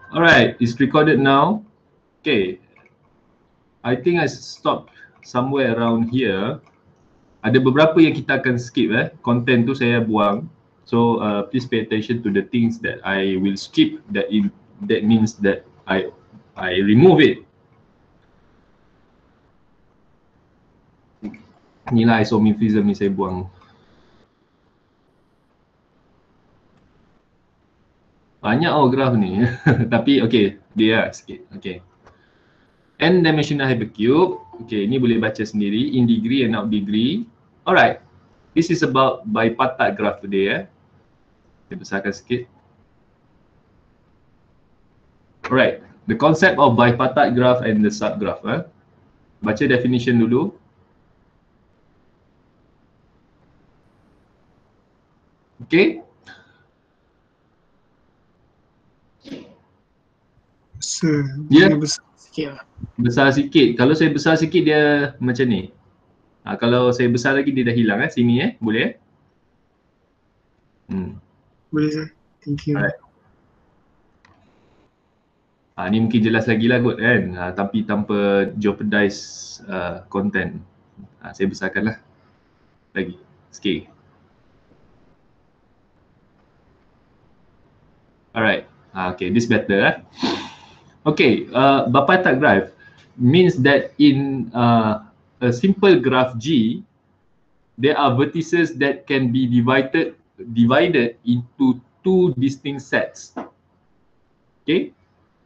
Alright, it's recorded now. Okay, I think I stop somewhere around here. Ada beberapa yang kita akan skip content tu saya buang. So please pay attention to the things that I will skip. That means that I remove it. Inilah isomorphism ni saya buang. Banyak graf ni. Tapi okay, dia sikit. Okay. N-dimensional hypercube. Okay, ni boleh baca sendiri. In degree and out degree. Alright. This is about bipartite graph today. Saya besarkan sikit. Alright. The concept of bipartite graph and the subgraph. Baca definition dulu. Okay. Dia besar sikit lah. Besar sikit. Kalau saya besar sikit dia macam ni. Kalau saya besar lagi dia dah hilang sini boleh Boleh sir. Thank you. Alright. Ni mungkin jelas lagi lah kot kan. Tapi tanpa jeopardize content. Saya besarkan lah lagi sikit. Alright. Okay, this better Okay, bipartite graph means that in a simple graph G, there are vertices that can be divided into two distinct sets. Okay,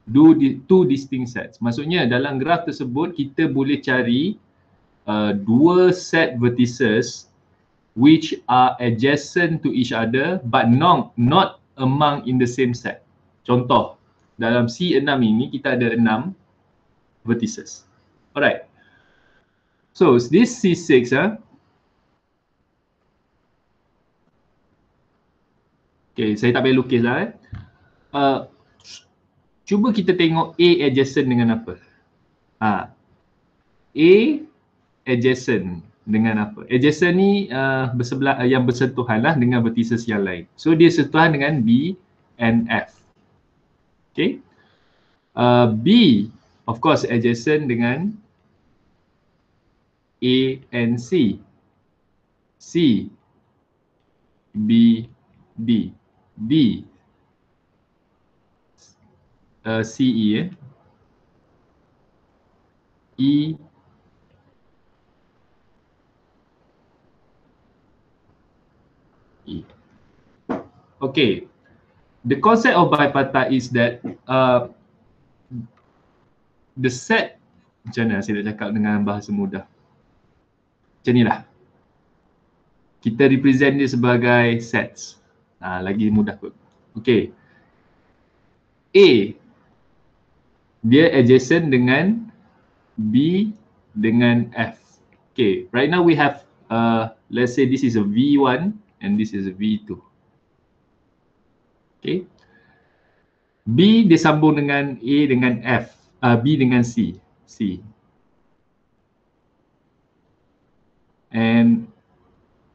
two distinct sets. Maksudnya dalam graph tersebut kita boleh cari dua set vertices which are adjacent to each other but not among in the same set. Contoh, dalam C6 ini kita ada 6 vertices. Alright. So this C6 okay, saya tak payah lukis lah cuba kita tengok A adjacent dengan apa. A adjacent dengan apa? Adjacent ni bersebelah yang bersentuhan lah dengan vertices yang lain. So dia sentuhan dengan B and F. Okay. B of course adjacent dengan A and C. C, B, D. D, C, E. E, E. Okay. The concept of bipartite is that the set, macam mana saya nak cakap dengan bahasa mudah. Macam ni lah. Kita represent dia sebagai sets. Lagi mudah kot. Okay. A, dia adjacent dengan B dengan F. Okay. Right now we have, let's say this is a V1 and this is a V2. Okay. B dia sambung dengan A dengan F. B dengan C. C. And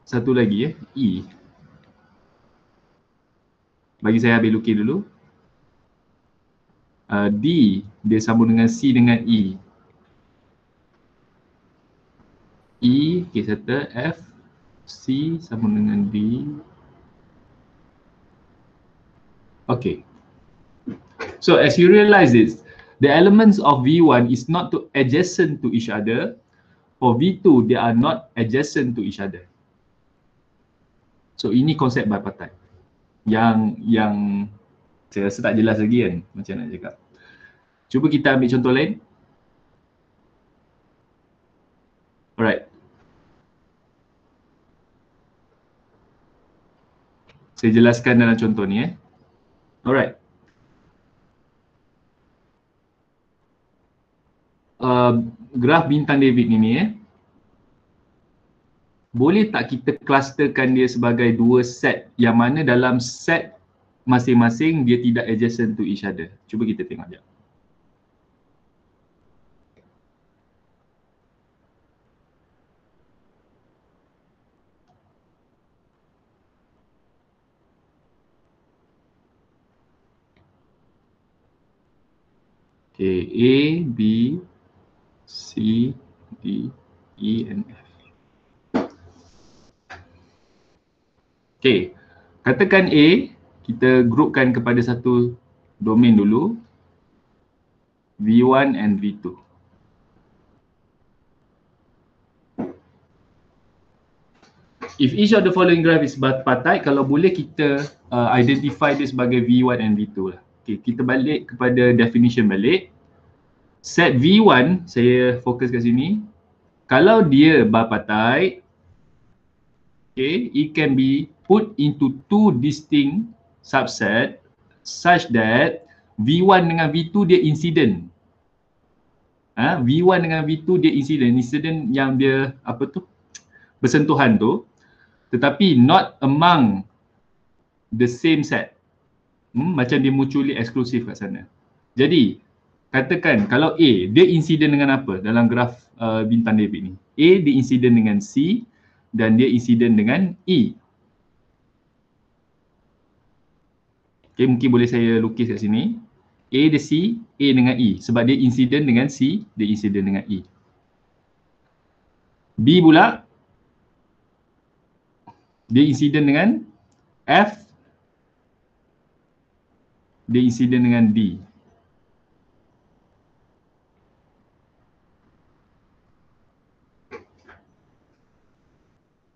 satu lagi E. Bagi saya habis lukis dulu. D dia sambung dengan C dengan E. E, okay, settle. F, C sambung dengan D. Okay. So as you realize this, the elements of V1 is not adjacent to each other. For V2, they are not adjacent to each other. So ini konsep bipartite. Yang saya rasa tak jelas lagi kan, macam nak cakap. Cuba kita ambil contoh lain. Alright. Saya jelaskan dalam contoh ni Alright. Graf bintang David ni boleh tak kita clusterkan dia sebagai dua set yang mana dalam set masing-masing dia tidak adjacent to each other. Cuba kita tengok sekejap. Okay, A, B, C, D, E and F. Okay, katakan A, kita groupkan kepada satu domain dulu, V1 and V2. If each of the following graph is bipartite, kalau boleh kita identify dia sebagai V1 and V2 lah. Okay, kita balik kepada definition balik. Set V1, saya fokus kat sini. Kalau dia bipartite, okay, it can be put into two distinct subset such that V1 dengan V2 dia incident. V1 dengan V2 dia incident yang dia apa tu? Bersentuhan tu. Tetapi not among the same set. Macam dia mutually exclusive kat sana. Jadi, katakan kalau A, dia insiden dengan apa dalam graf bintang David ni? A dia insiden dengan C dan dia insiden dengan E. Okay, mungkin boleh saya lukis kat sini. A dia C, A dengan E. Sebab dia insiden dengan C, dia insiden dengan E. B pula, dia insiden dengan F, dia insiden dengan D.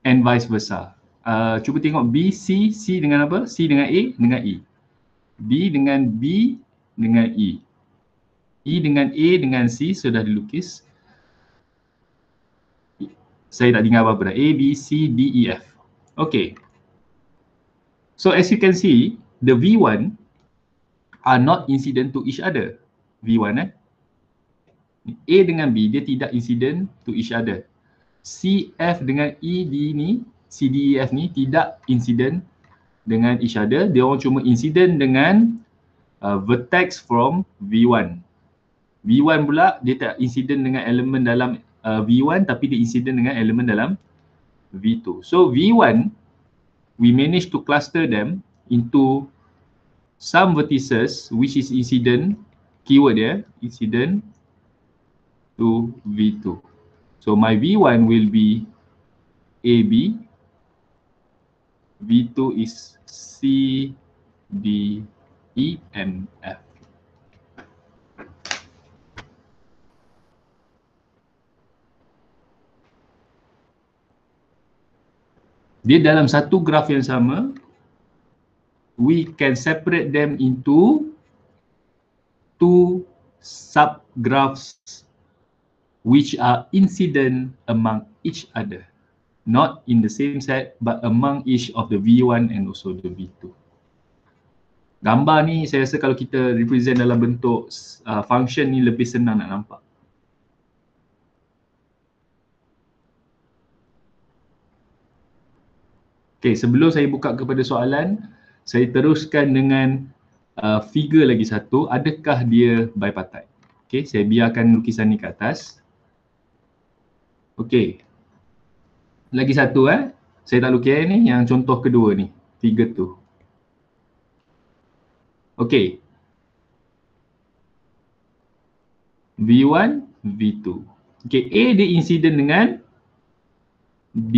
And vice versa. Cuba tengok B, C, C dengan apa? C dengan A, dengan E. D dengan B, dengan E. E dengan A, dengan C sudah dilukis. Saya tak tinggal apa-apa dah. A, B, C, D, E, F. Okay. So as you can see, the V1 are not incident to each other. V1 A dengan B, dia tidak incident to each other. C, F dengan E, D ni, C, D, E, F ni tidak incident dengan each other. Dia orang cuma incident dengan vertex from V1. V1 pula dia tak incident dengan elemen dalam V1 tapi dia incident dengan elemen dalam V2. So V1, we manage to cluster them into some vertices which is incident, keyword dia, incident to V2. So my V1 will be AB, V2 is C, D, E, and F. Dia dalam satu graf yang sama, we can separate them into two subgraphs which are incident among each other. Not in the same set but among each of the V1 and also the V2. Gambar ni saya rasa kalau kita represent dalam bentuk function ni lebih senang nak nampak. Okay, sebelum saya buka kepada soalan, saya teruskan dengan figure lagi satu. Adakah dia bipartite? Okay, saya biarkan lukisan ni ke atas. Okay. Lagi satu saya tak lukis ni, yang contoh kedua ni, figure tu. Okay. V1, V2. Okay, A dia incident dengan B,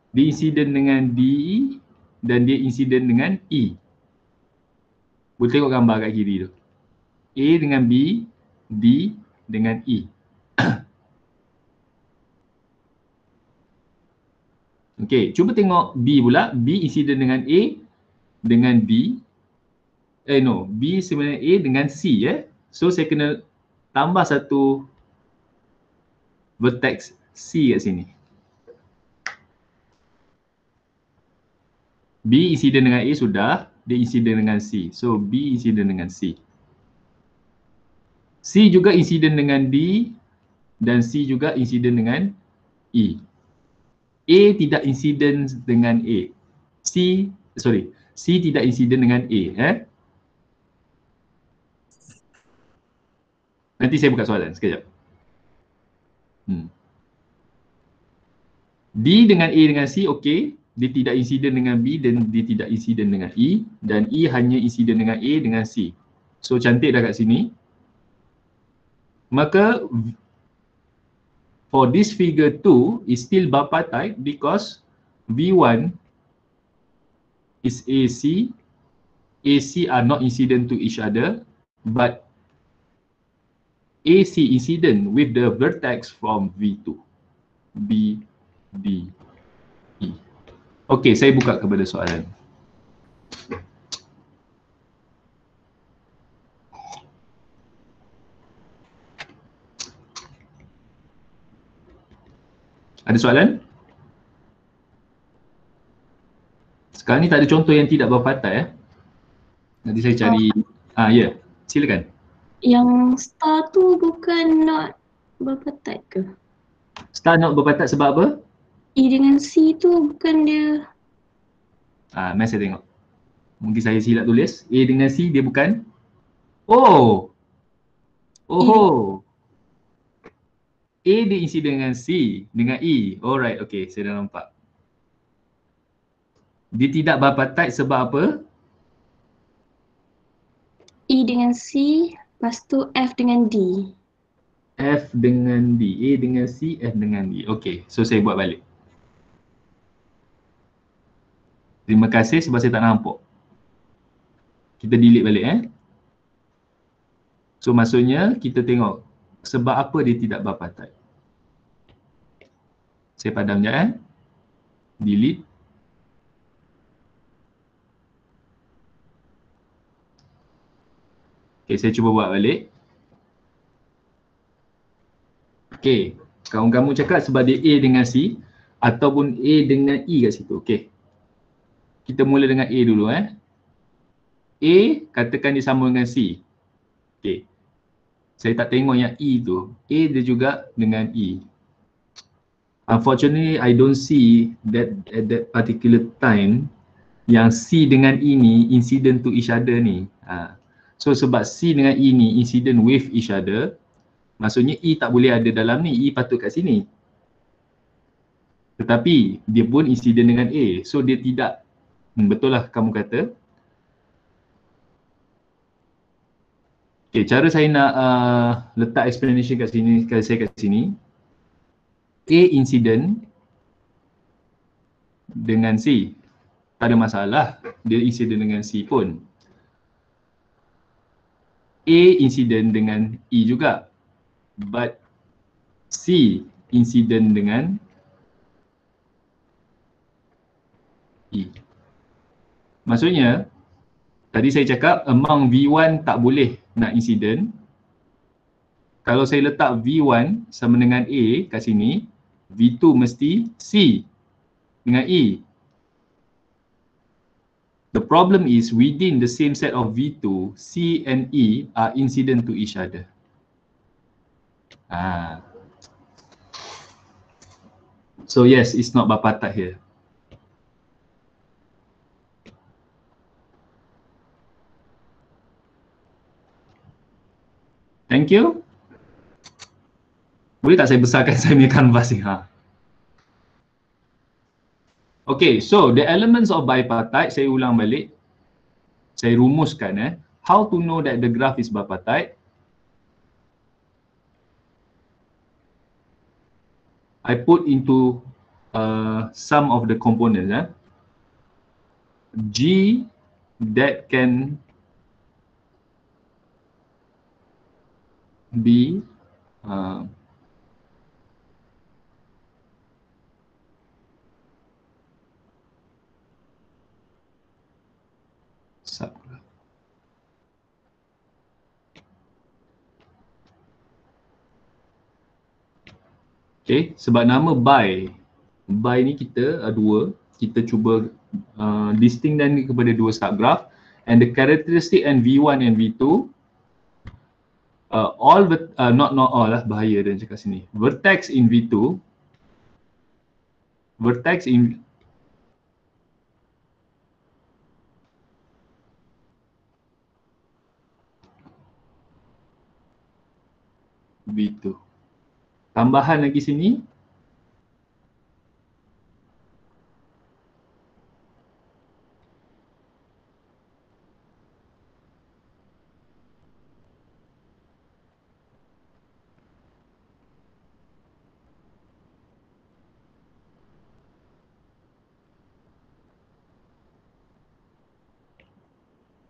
dia insiden dengan D dan dia insiden dengan E. Boleh tengok gambar kat kiri tu. A dengan B, D dengan E. Okey, cuba tengok B pula. B insiden dengan A dengan D. B sebenarnya A dengan C So saya kena tambah satu vertex C kat sini. B insiden dengan A sudah, dia insiden dengan C. So B insiden dengan C. C juga insiden dengan D dan C juga insiden dengan E. A tidak insiden dengan A. C tidak insiden dengan A. Nanti saya buka soalan sekejap. D dengan A dengan C okey. Dia tidak insiden dengan B dan dia tidak insiden dengan E. Dan E hanya insiden dengan A dengan C. So cantik dah kat sini. Maka for this figure 2 is still bipartite because V1 is AC. AC are not incident to each other, but AC incident with the vertex from V2. B, D, E. Okey, saya buka kepada soalan. Ada soalan? Sekarang ni tak ada contoh yang tidak berpartai. Nanti saya cari. Ya, silakan. Yang star tu bukan not berpartai ke? Star not berpartai sebab apa? E dengan C tu bukan dia. Mari saya tengok. Mungkin saya silap tulis. A dengan C dia bukan. Oh. A dia isi dengan C dengan E. Alright, okay, saya dah nampak. Dia tidak berpartai sebab apa? E dengan C, lepas tu F dengan D. F dengan D. A dengan C, F dengan D. Okay, so saya buat balik. Terima kasih sebab saya tak nampak. Kita delete balik So maksudnya kita tengok sebab apa dia tidak berpartai. Saya padam sekejap Delete. Okay, saya cuba buat balik. Okay, kamu cakap sebab dia A dengan C ataupun A dengan E kat situ. Okay. Kita mula dengan A dulu A katakan dia sama dengan C. Okay. Saya tak tengok yang E tu. A dia juga dengan E. Unfortunately, I don't see that at that particular time yang C dengan E ni incident to each other ni. So sebab C dengan E ni incident with each other, maksudnya E tak boleh ada dalam ni, E patut kat sini. Tetapi dia pun incident dengan A, so dia tidak. Betul lah kamu kata. Okay, cara saya nak letak explanation kat sini, kat sini. A incident dengan C. Tak ada masalah, dia incident dengan C pun. A incident dengan E juga. But C incident dengan E. Maksudnya, tadi saya cakap among V1 tak boleh nak incident. Kalau saya letak V1 sama dengan A kat sini, V2 mesti C dengan E. The problem is within the same set of V2, C and E are incident to each other. So yes, it's not bipartite here. Thank you. Boleh tak saya besarkan saya punya canvas ni? Okay, so the elements of bipartite, saya ulang balik. Saya rumuskan how to know that the graph is bipartite. I put into some of the components G that can be subgraph. Okay, sebab nama by ni kita dua, kita cuba distinctkan kepada dua subgraph, and the characteristic and V1 and V2 all not all lah, bahaya dia cakap sini. Vertex in V2, vertex in V2. Tambahan lagi sini,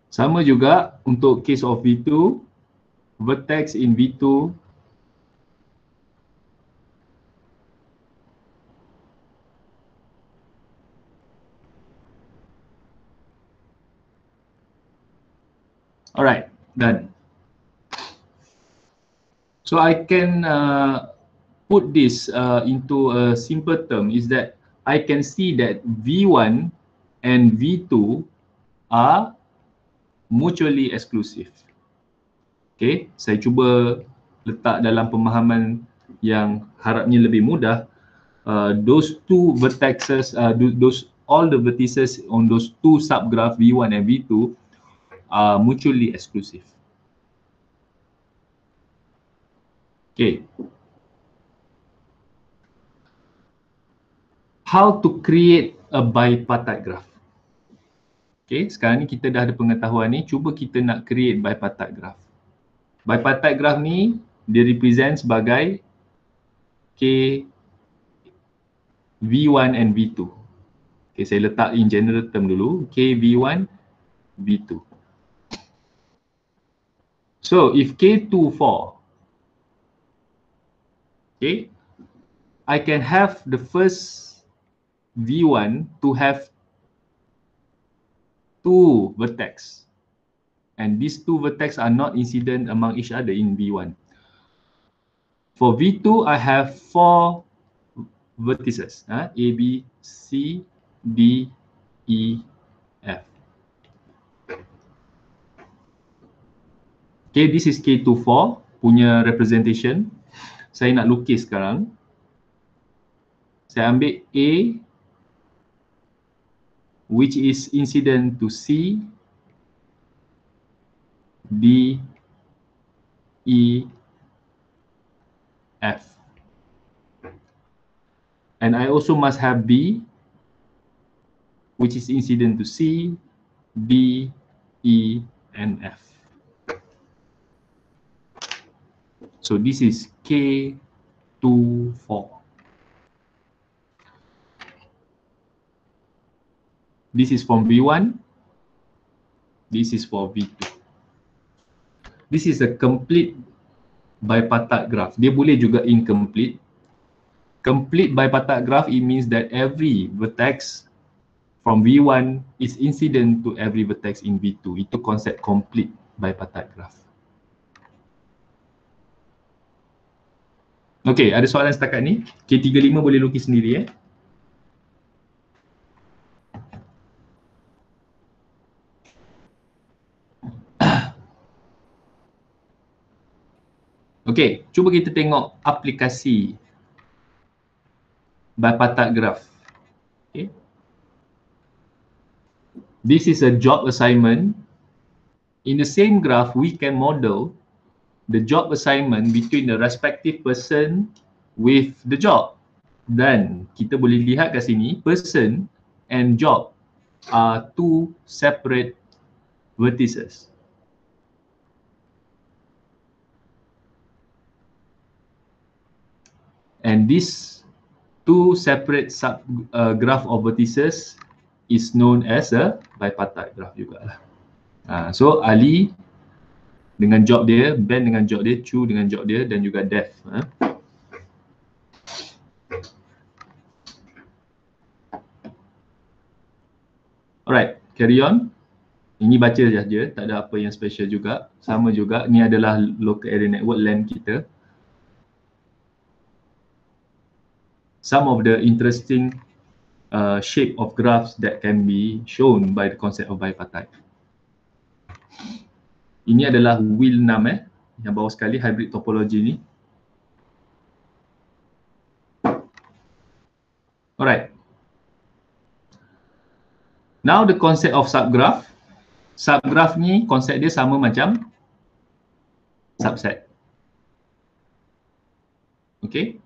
Sama juga untuk case of V2, vertex in V2 alright, done. So I can put this into a simple term is that I can see that V1 and V2 are mutually exclusive. Okay, saya cuba letak dalam pemahaman yang harapnya lebih mudah. Those two vertexes, all the vertices on those two subgraph V1 and V2 are mutually exclusive. Okay. How to create a bipartite graph? Okay, sekarang ni kita dah ada pengetahuan ni, cuba kita nak create bipartite graph. Bipartite graph ni dia represent sebagai K V1 and V2. Okay, saya letak in general term dulu, K V1, V2. So if K24, okay, I can have the first V1 to have two vertex, and these two vertex are not incident among each other in V1. For V2, I have four vertices, A, B, C, D, E, F. Okay, this is K24 punya representation. Saya nak lukis sekarang. Saya ambil A, which is incident to C, D, E, F. And I also must have B, which is incident to C, D, E, and F. So this is K24. This is from V1. This is for V2. This is a complete bipartite graph. Dia boleh juga incomplete. Complete bipartite graph, it means that every vertex from V1 is incident to every vertex in V2. Itu konsep complete bipartite graph. Okay, ada soalan setakat ni? K35 boleh lukis sendiri Okay, cuba kita tengok aplikasi bipartite graph. Okay. This is a job assignment. In the same graph, we can model the job assignment between the respective person with the job. Dan kita boleh lihat kat sini, person and job are two separate vertices. And these two separate graph of vertices is known as a bipartite graph jugalah. So Ali dengan job dia, Ben dengan job dia, Chu dengan job dia, dan juga Dev. Alright, carry on. Ini baca saja, tak ada apa yang special juga. Sama juga, ni adalah local area network LAN kita. Some of the interesting shape of graphs that can be shown by the concept of bipartite. Ini adalah wheel 6 yang bawah sekali, hybrid topology ni. Alright. Now the concept of subgraph. Subgraph ni konsep dia sama macam subset. Okay.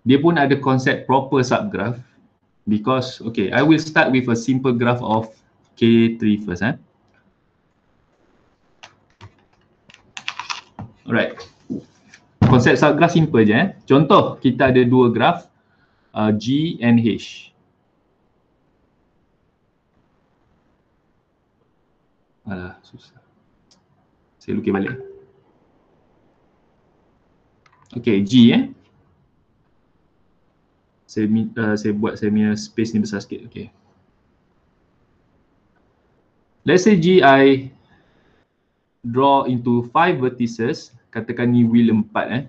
Dia pun ada konsep proper subgraph because, okay, I will start with a simple graph of K3 first. Alright. Konsep subgraph simple je. Contoh, kita ada dua graph G and H. Alah, susah. Saya lukis balik. Okay, G saya buat saya punya space ni besar sikit. Okay. Let's say G I draw into 5 vertices. Katakan ni wheel 4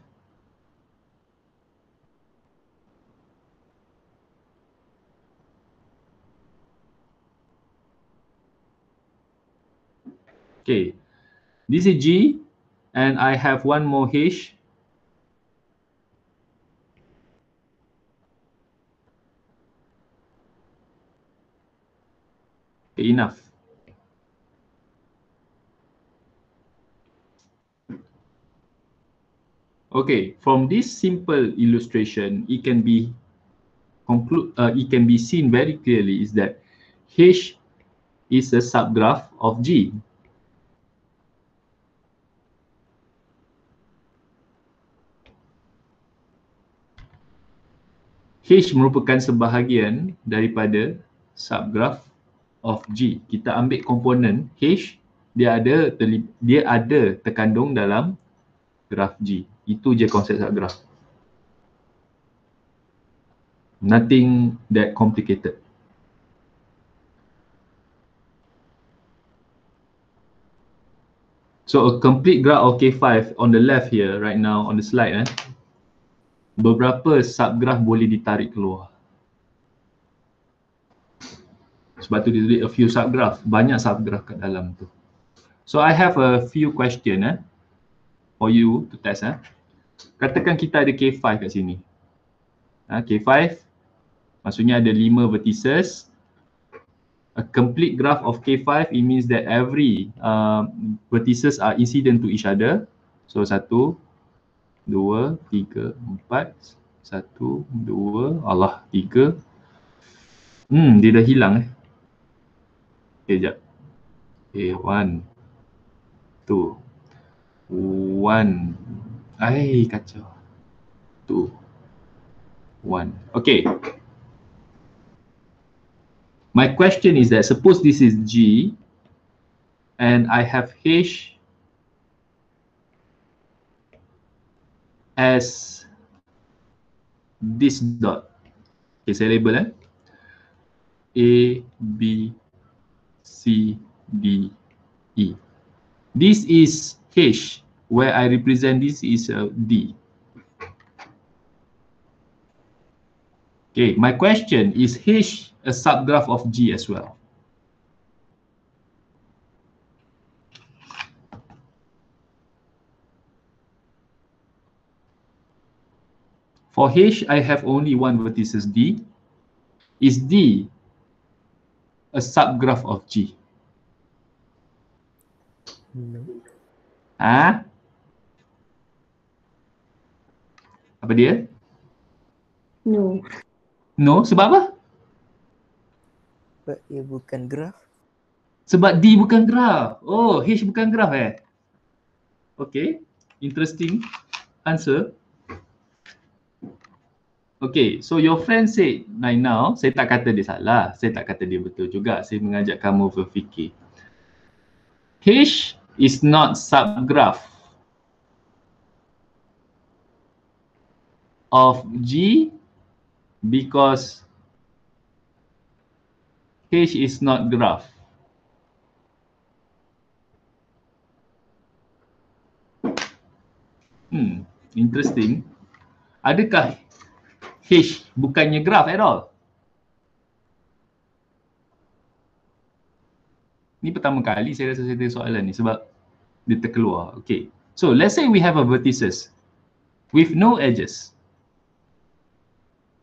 Okay. This is G and I have one more H. Okay, enough. Okay, from this simple illustration, it can be seen very clearly is that H is a subgraph of G. H merupakan sebahagian daripada subgraph of G. Kita ambil komponen H, dia ada terkandung dalam graf G. Itu je konsep subgraph. Nothing that complicated. So a complete graph of K5 on the left here right now on the slide beberapa subgraph boleh ditarik keluar. Sebab tu dia tulis a few subgraph, banyak subgraph kat dalam tu. So I have a few question for you to test Katakan kita ada K5 kat sini. K5 maksudnya ada 5 vertices. A complete graph of K5, it means that every vertices are incident to each other. So 1, 2, 3, 4, 1, 2, Allah 3. Dia dah hilang Okay, sekejap. Okay, 1, 2, 1. Kacau. 2, 1. Okay. My question is that suppose this is G and I have H as this dot. Okay, saya label A, B, C, D, E. This is H, where I represent this is D. Okay, my question is H a subgraph of G as well? For H, I have only one vertices D. Is D a subgraph of G? No. Apa dia? No. No, sebab apa? Sebab ia bukan graf. Sebab D bukan graf. Oh, H bukan graf Okay, interesting answer. Okay, so your friend said now, saya tak kata dia salah, saya tak kata dia betul juga. Saya mengajak kamu berfikir. H is not subgraph of G because H is not graph. Interesting. Adakah H bukannya graph at all? Ni pertama kali saya rasa saya tanya soalan ni sebab dia terkeluar. Okay. So let's say we have a vertices with no edges.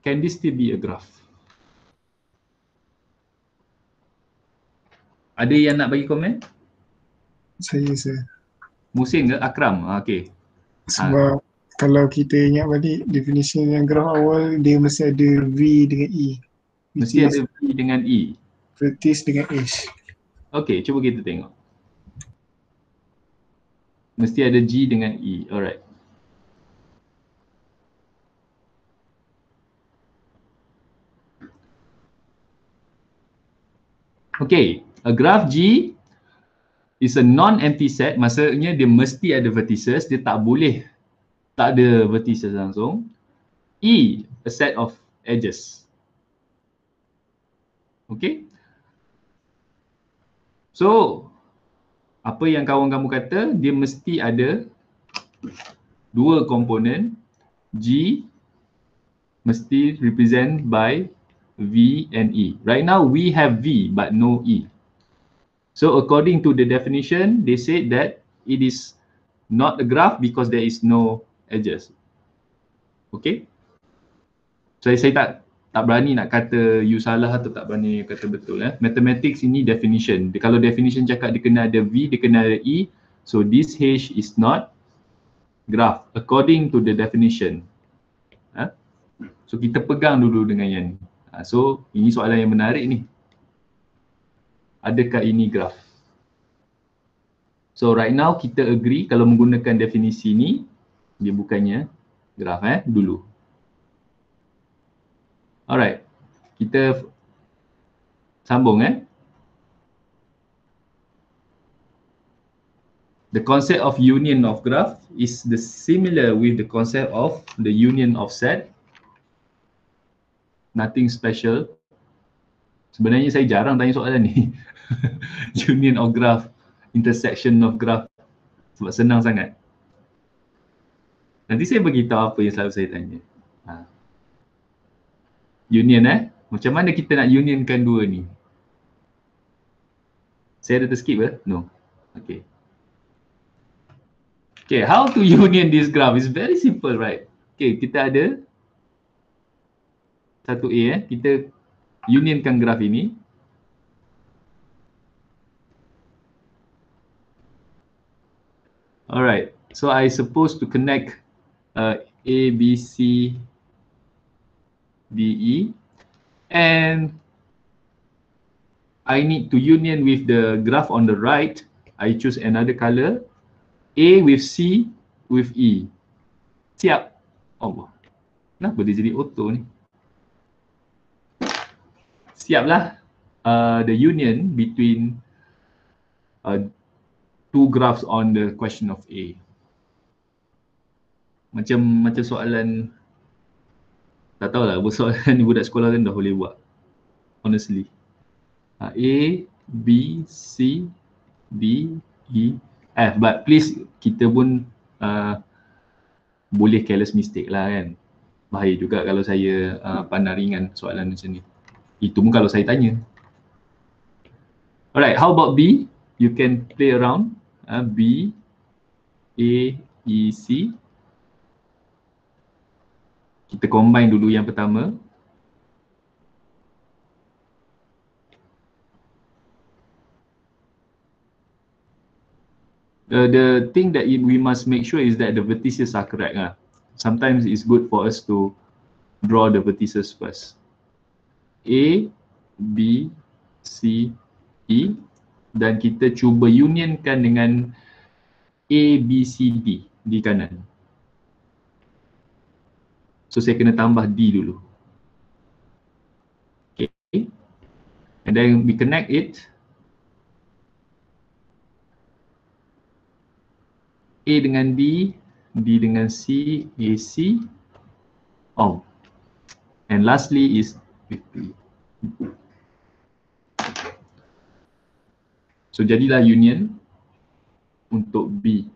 Can this still be a graph? Ada yang nak bagi komen? Saya sir. Musin ke? Akram? Okay. Sebab kalau kita ingat balik definisi yang graf awal, dia mesti ada V dengan E. Mesti ada V dengan E. Vertex dengan H. Okay, cuba kita tengok. Mesti ada G dengan E. Alright. Okay, a graph G is a non-empty set, maksudnya dia mesti ada vertices, dia tak boleh tak ada vertices langsung. E, a set of edges. Okay. So, apa yang kawan kamu kata, dia mesti ada dua komponen. G mesti represent by V and E. Right now we have V but no E. So according to the definition, they said that it is not a graph because there is no edges. Okay. So saya tak berani nak kata you salah atau tak berani kata betul. Mathematics ini definition. Kalau definition cakap dia kena ada V, dia kena ada E. So this H is not graph according to the definition. So kita pegang dulu dengan yang ni. So ini soalan yang menarik ni. Adakah ini graph? So right now kita agree kalau menggunakan definisi ni, dia bukannya graph dulu. Alright, kita sambung The concept of union of graph is similar with the concept of the union of set. Nothing special. Sebenarnya saya jarang tanya soalan ni. Union of graph, intersection of graph. Sebab senang sangat. Nanti saya beritahu apa yang selalu saya tanya. Union macam mana kita nak unionkan dua ni? Saya ada terskip ke? No. Okay. Okay, how to union this graph? It's very simple, right? Okay, kita ada satu A kita unionkan graf ini. Alright, so I supposed to connect A, B, C, D, E, and I need to union with the graph on the right. I choose another color, A with C with E. Siap. Allah, kenapa dia jadi auto ni? Siaplah the union between two graphs on the question of A. Macam soalan, tak tahulah, soalan ni budak sekolah kan dah boleh buat. Honestly. A, B, C, D, E, F. But please, kita pun boleh careless mistake lah kan. Bahaya juga kalau saya pandang ringan soalan macam ni. Itu pun kalau saya tanya. Alright, how about B? You can play around. B, A, E, C. Kita combine dulu yang pertama. The thing that we must make sure is that the vertices are correct. Sometimes it's good for us to draw the vertices first. A, B, C, E, dan kita cuba unionkan dengan A, B, C, D di kanan. So saya kena tambah D dulu. Okay. And then we connect it. A dengan D, D dengan C, AC, O. And lastly is with B. So jadilah union untuk B.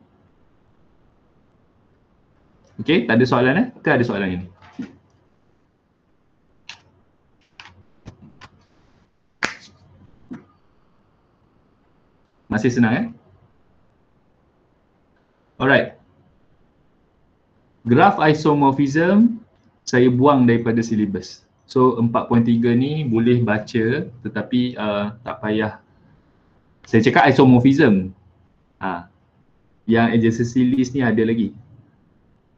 Okay, tak ada soalan ke ada soalan ini? Masih senang Alright. Graph isomorphism saya buang daripada syllabus. So 4.3 ni boleh baca tetapi tak payah. Saya cakap isomorphism. Yang adjacency list ni ada lagi.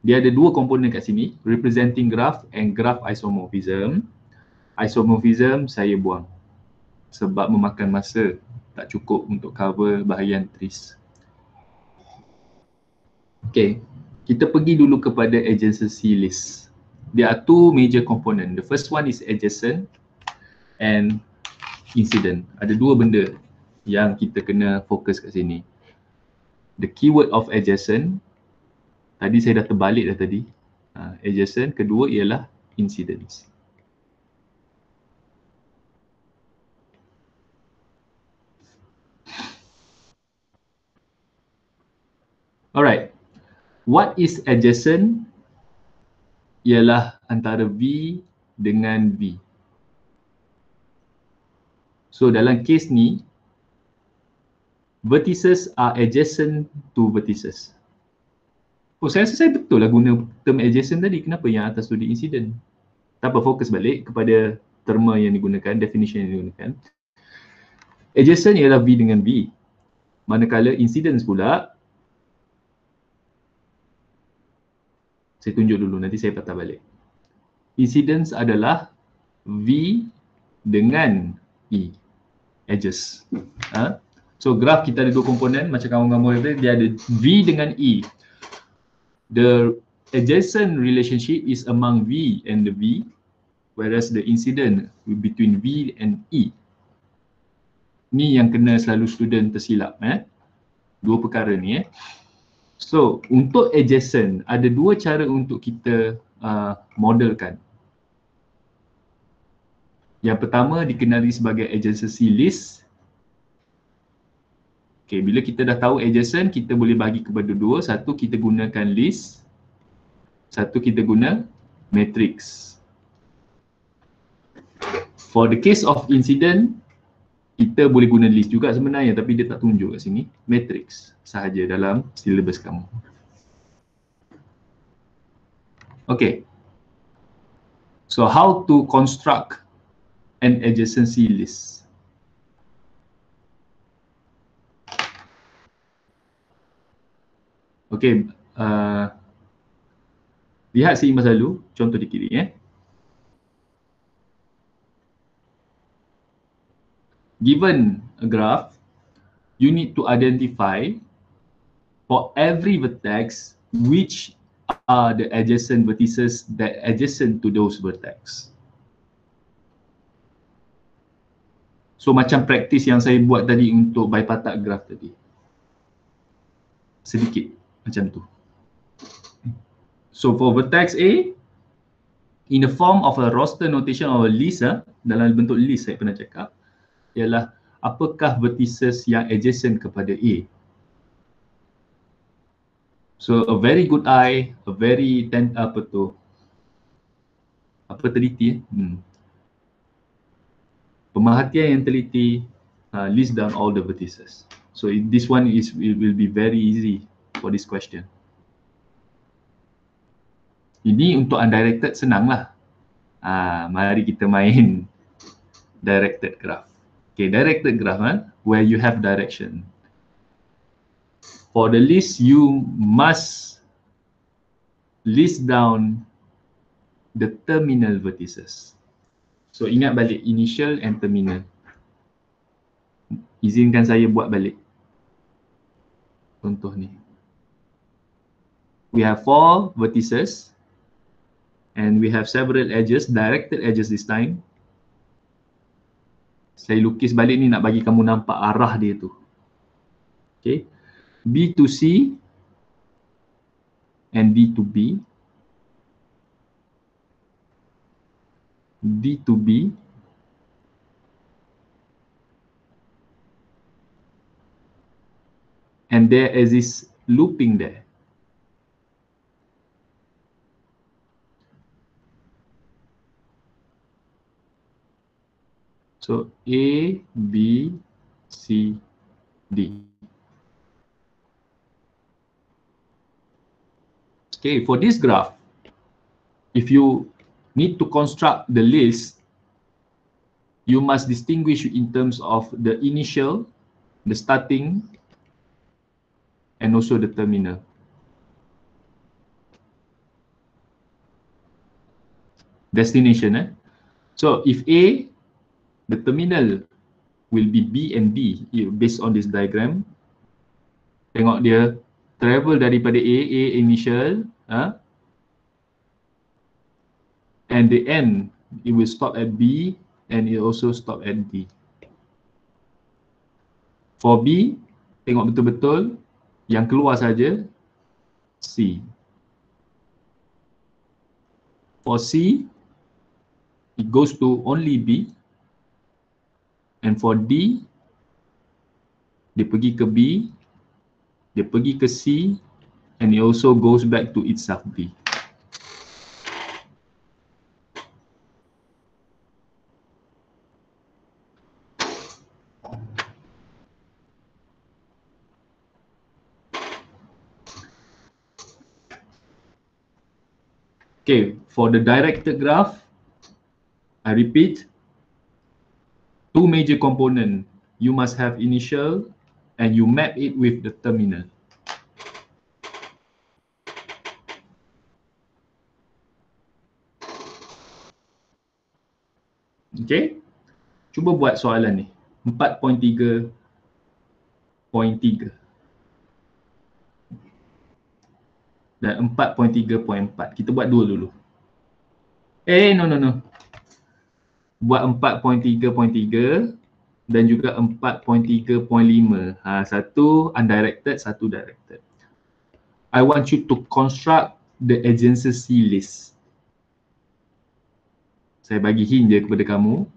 Dia ada dua komponen kat sini, representing graph and graph isomorphism. Isomorphism saya buang sebab memakan masa, tak cukup untuk cover bahagian trees. Okay, kita pergi dulu kepada adjacency list. There are two major component. The first one is adjacent and incident. Ada dua benda yang kita kena fokus kat sini. The keyword of adjacent, tadi saya dah terbalik dah tadi. Adjacent, kedua ialah incidence. Alright, what is adjacent? Ialah antara V dengan V. So dalam case ni, vertices are adjacent to vertices. Oh, saya rasa saya betul lah guna term adjacent tadi. Kenapa yang atas tu di incident? Tak apa, fokus balik kepada terma yang digunakan, definition yang digunakan. Adjacent ialah V dengan V. Manakala incidence pula, saya tunjuk dulu, nanti saya patah balik. Incidence adalah V dengan E, edges. So graf kita ada dua komponen, macam kawan gambar tadi, dia ada V dengan E. The adjacent relationship is among V and the V, whereas the incident between V and E. Ni yang kena selalu student tersilap. Dua perkara ni. So untuk adjacent, ada dua cara untuk kita modelkan. Yang pertama dikenali sebagai adjacency list. Okay, bila kita dah tahu adjacent, kita boleh bagi kepada dua. Satu kita gunakan list, satu kita guna matrix. For the case of incident, kita boleh guna list juga sebenarnya, tapi dia tak tunjuk kat sini. Matrix sahaja dalam syllabus kamu. Okay. So how to construct an adjacency list? Okay, lihat seimbang selalu, contoh di kiri. Given a graph, you need to identify for every vertex which are the adjacent vertices that adjacent to those vertex. So macam praktis yang saya buat tadi untuk bipartite graph tadi. Sedikit macam tu. So for vertex A, in the form of a roster notation or a list, dalam bentuk list saya pernah cakap, ialah apakah vertices yang adjacent kepada A. So a very good eye, a very teliti, pemerhatian yang teliti, list down all the vertices. So this one will be very easy for this question. Ini untuk undirected senang lah. Mari kita main directed graph. Okay, directed graph where you have direction. For the list, you must list down the terminal vertices. So ingat balik initial and terminal. Izinkan saya buat balik contoh ni. We have 4 vertices and we have several edges, directed edges this time. Saya lukis balik ni nak bagi kamu nampak arah dia tu. Okay. B to C and D to B. D to B. And there is this looping there. So A, B, C, D. Okay, for this graph, if you need to construct the list, you must distinguish in terms of the initial, the starting, and also the terminal. Destination. So if A, the terminal will be B and D based on this diagram. Tengok dia travel daripada A initial, and the end, it will stop at B and it also stop at D. For B, tengok betul-betul yang keluar saja C. For C, it goes to only B. And for D, dia pergi ke B, dia pergi ke C, and it also goes back to itself B. Okay, for the directed graph, I repeat, two major components. You must have initial and you map it with the terminal. Okay, cuba buat soalan ni. 4.3.3. Dan 4.3.4. Kita buat dua dulu. No. Buat 4.3.3 dan juga 4.3.5. Satu undirected, satu directed. I want you to construct the adjacency list. Saya bagi hint je kepada kamu.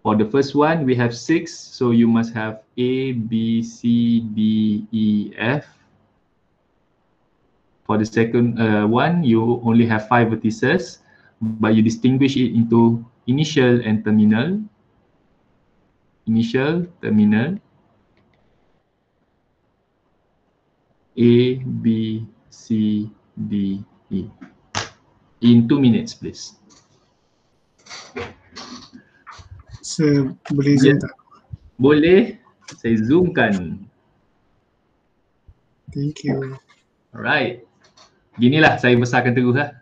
For the first one, we have 6. So you must have A, B, C, D, E, F. For the second one, you only have 5 vertices, but you distinguish it into initial and terminal. Initial, terminal. A, B, C, D, E. In 2 minutes, please. Boleh zoom tak? Boleh, saya zoomkan. Thank you. Alright. Ginilah saya besarkan terus lah.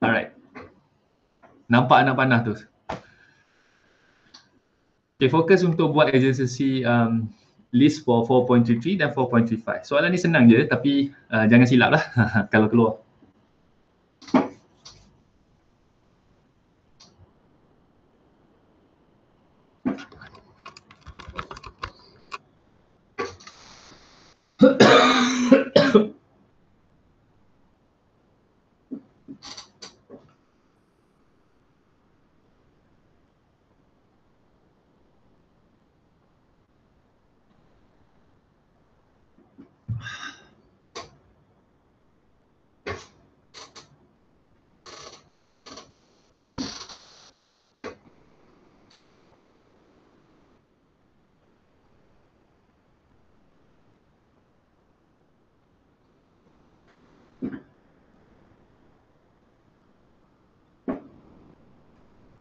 Alright. Nampak anak panah tu? Okay, fokus untuk buat adjacency list for 4.33 dan 4.35. Soalan ni senang je tapi jangan silap lah kalau keluar.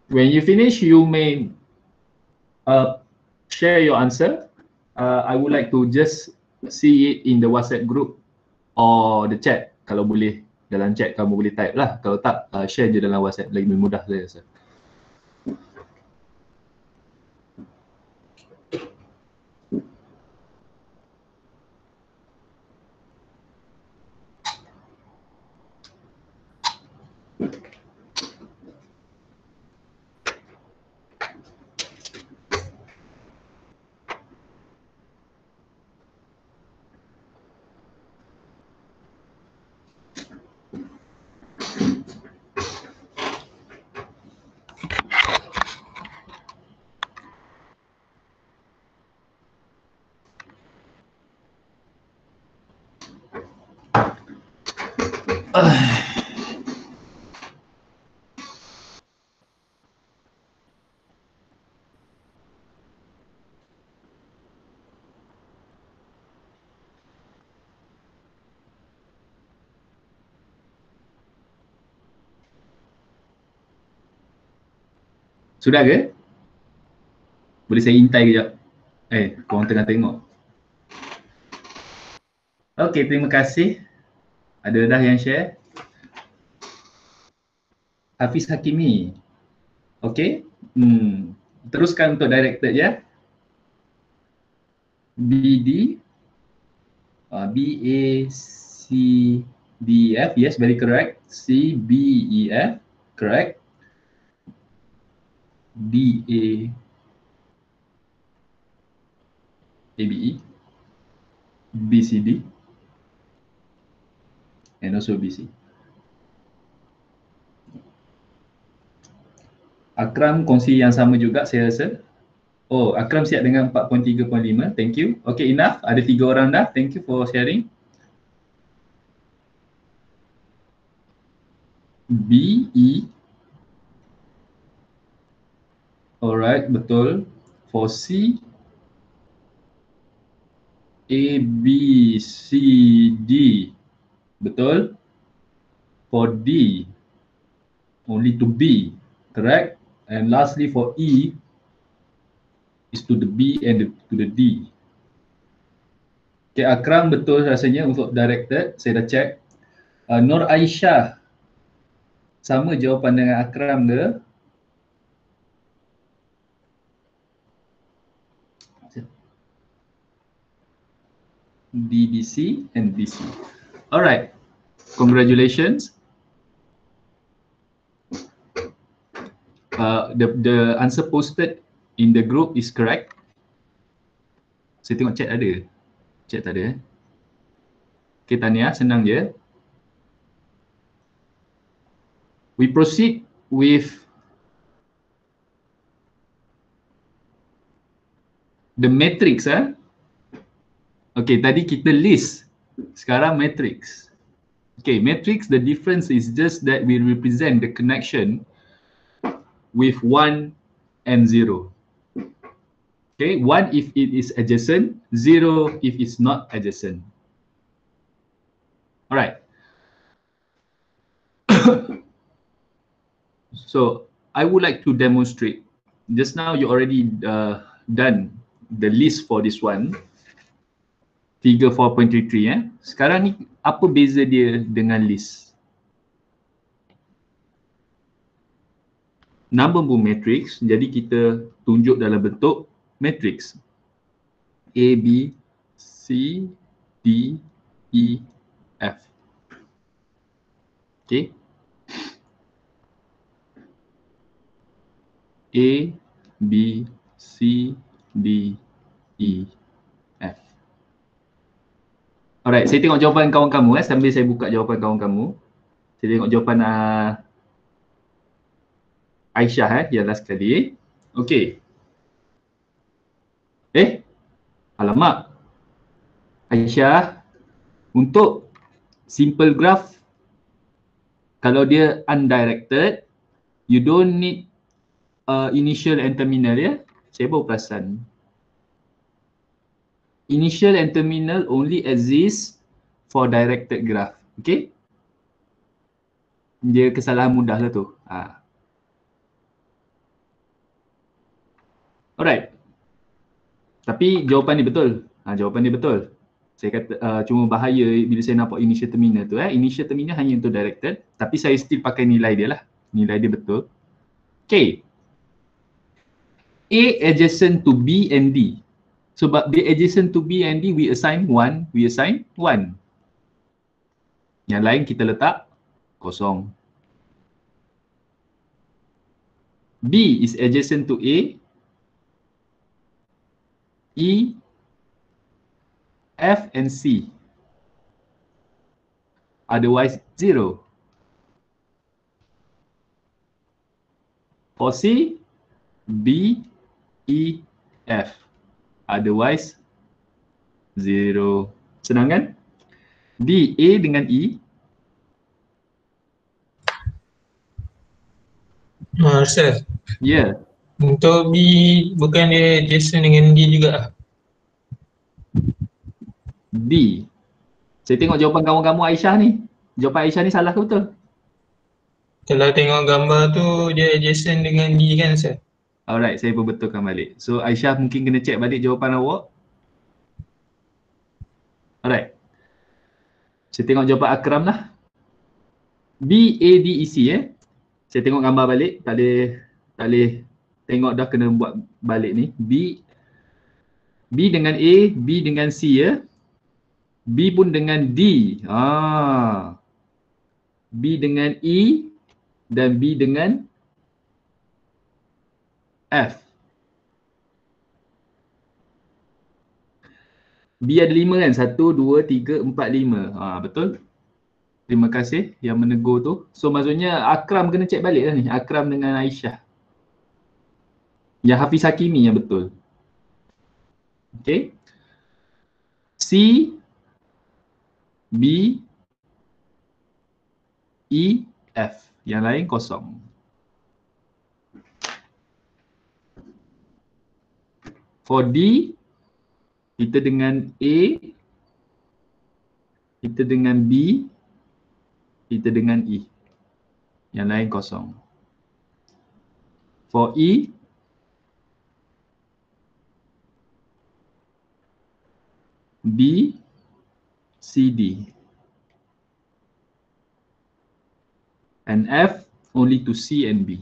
When you finish, you may share your answer. I would like to just see it in the WhatsApp group or the chat. Kalau boleh dalam chat kamu boleh type lah. Kalau tak, share je dalam WhatsApp, lagi mudah saya rasa. Sudah ke? Boleh saya intai kejap? Korang tengah tengok. Okey, terima kasih. Ada dah yang share? Hafiz Hakimi. Okey. Teruskan untuk directed ya. BD. BACDF. Yes, very correct. CBEF. Correct. DA ABE, BCD, and also BC. Akram kongsi yang sama juga saya rasa. Oh, Akram siap dengan 4.3.5. Thank you. Okay, enough. Ada 3 orang dah. Thank you for sharing. BE. Alright, betul. For C, A, B, C, D. Betul. For D, only to B. Correct. And lastly for E, is to the B and to the D. Okay, Akram betul rasanya untuk directed. Saya dah check. Nur Aisyah, sama jawapan dengan Akram ke? DDC and BC. Alright, congratulations. The answer posted in the group is correct. Saya tengok chat ada. Chat tak ada. Okay, tahniah, senang je. We proceed with the matrix. Okay, tadi kita list. Sekarang matrix. Okay, matrix, the difference is just that we represent the connection with 1 and 0. Okay, 1 if it is adjacent, 0 if it's not adjacent. Alright. So, I would like to demonstrate. Just now you already done the list for this one. Figure 4.33 Sekarang ni apa beza dia dengan list? Number pun matrix, jadi kita tunjuk dalam bentuk matrix. A, B, C, D, E, F. Okay. A, B, C, D, E, F. Alright, saya tengok jawapan kawan kamu sambil saya buka jawapan kawan kamu. Saya tengok jawapan Aisyah yang last kali. Okay. Alamak. Aisyah, untuk simple graph, kalau dia undirected, you don't need initial and terminal Saya baru perasan. Initial and terminal only exist for directed graph. Okay? Dia kesalahan mudah lah tu. Alright. Tapi jawapan ni betul. Jawapan ni betul. Saya kata cuma bahaya bila saya nampak initial terminal tu. Initial terminal hanya untuk directed. Tapi saya still pakai nilai dia lah. Nilai dia betul. Okay. A adjacent to B and D. Sebab dia adjacent to B and D, we assign 1. We assign 1. Yang lain kita letak kosong. B is adjacent to A. E, F and C. Otherwise 0. For C, B, E, F. Otherwise 0. Senang kan? D, A dengan E. Sir. Ya. Untuk B bukan dia adjacent dengan D juga. D. Saya tengok jawapan kawan-kamu Aisyah ni. Jawapan Aisyah ni salah ke betul? Kalau tengok gambar tu dia adjacent dengan D kan sir? Alright, saya perbetulkan balik. So Aisyah mungkin kena check balik jawapan awak. Alright. Saya tengok jawapan Akram lah. B, A, D, E, C Saya tengok gambar balik. Tak boleh tengok dah, kena buat balik ni. B dengan A, B dengan C B pun dengan D. B dengan E dan B dengan F. B ada 5 kan? 1, 2, 3, 4, 5. Betul? Terima kasih yang menegur tu. So maksudnya Akram kena check balik lah ni. Akram dengan Aisyah. Yang Hafiz Hakimi yang betul. Okay. C, B, E, F. Yang lain kosong. For D, kita dengan A, kita dengan B, kita dengan E. Yang lain kosong. For E, B, C, D. And F only to C and B.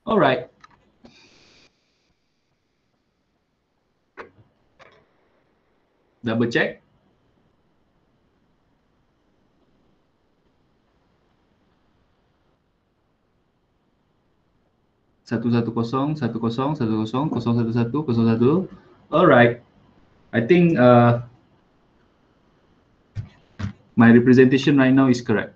Alright. Double check. Satu satu kosong, satu kosong, satu kosong, kosong satu satu, kosong satu. Alright. I think my representation right now is correct.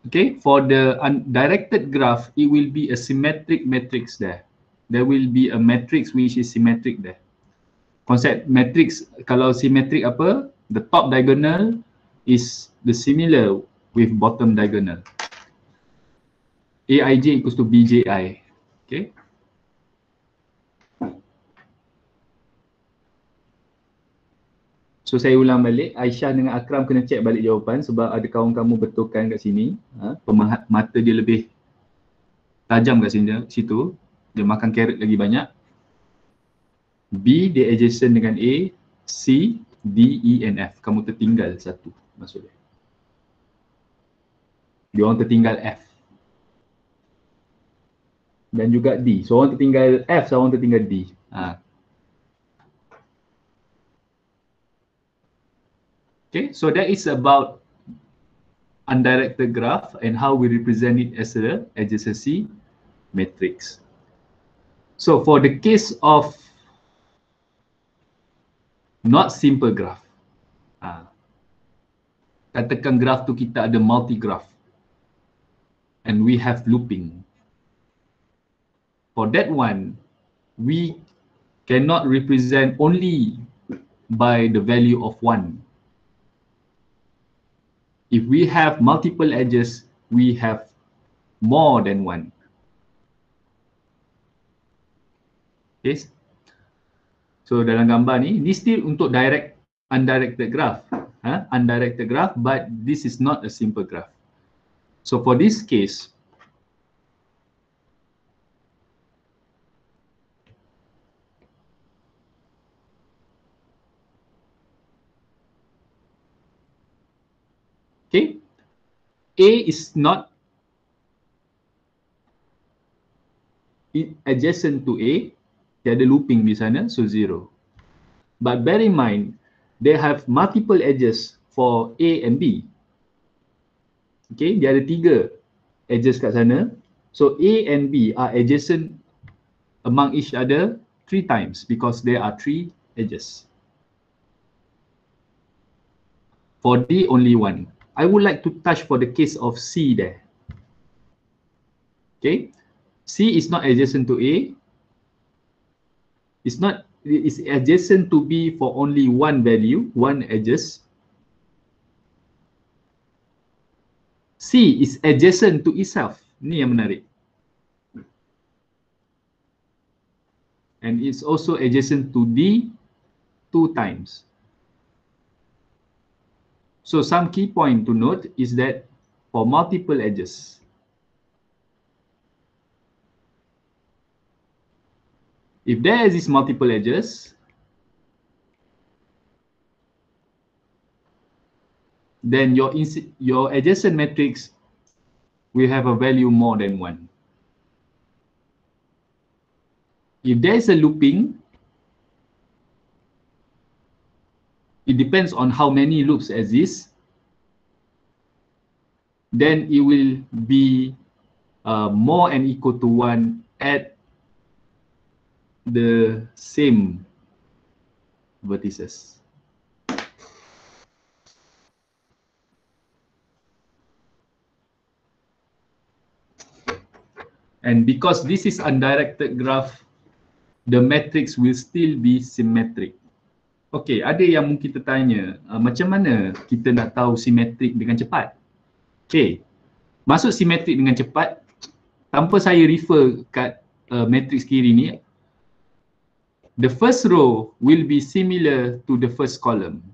Okay, for the undirected graph, it will be a symmetric matrix there. There will be a matrix which is symmetric there. Konsep matrix, kalau symmetric apa? The top diagonal is the similar with bottom diagonal. Aij equals to Bji. Okay. So saya ulang balik, Aisyah dengan Akram kena check balik jawapan sebab ada kawan kamu betulkan kat sini. Mata dia lebih tajam kat situ. Dia makan carrot lagi banyak. B dia adjacent dengan A, C, D, E and F. Kamu tertinggal satu maksudnya. Dia orang tertinggal F. Dan juga D. Seorang tertinggal F, seorang tertinggal D. Okay, so that is about undirected graph and how we represent it as a adjacency matrix. So for the case of not simple graph, katakan graph tu kita ada multi graph and we have looping. For that one, we cannot represent only by the value of 1. If we have multiple edges, we have more than 1. Yes. So dalam gambar ni, ini still untuk undirected graph. Undirected graph, but this is not a simple graph. So for this case, okay, A is not adjacent to A, tiada looping di sana, so 0. But bear in mind, they have multiple edges for A and B. Okay, dia ada 3 edges kat sana. So A and B are adjacent among each other 3 times because there are 3 edges. For D, only 1. I would like to touch for the case of C there. Okay, C is not adjacent to A. It's adjacent to B for only 1 value, 1 edges. C is adjacent to itself. Ni yang menarik. And it's also adjacent to D 2 times. So some key point to note is that for multiple edges, if there exists multiple edges, then your adjacent matrix will have a value more than 1. If there is a looping, it depends on how many loops exist, then it will be more and equal to 1 at the same vertices. And because this is undirected graph, the matrix will still be symmetric. Okay, ada yang mungkin tertanya, macam mana kita nak tahu simetrik dengan cepat? Okay, masuk simetrik dengan cepat, tanpa saya refer kat matrix kiri ni, the first row will be similar to the first column.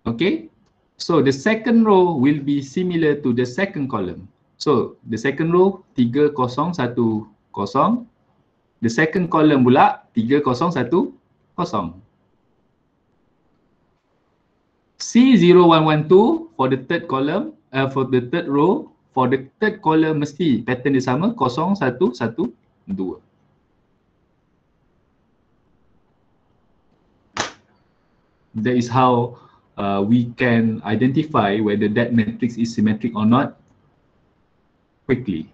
Okay, so the second row will be similar to the second column. So the second row 3 0 1 0. The second column pula 3 0 1 0. C0112 for the third column, for the third row, for the third column mesti pattern dia sama 0 1 1 2. That is how we can identify whether that matrix is symmetric or not quickly.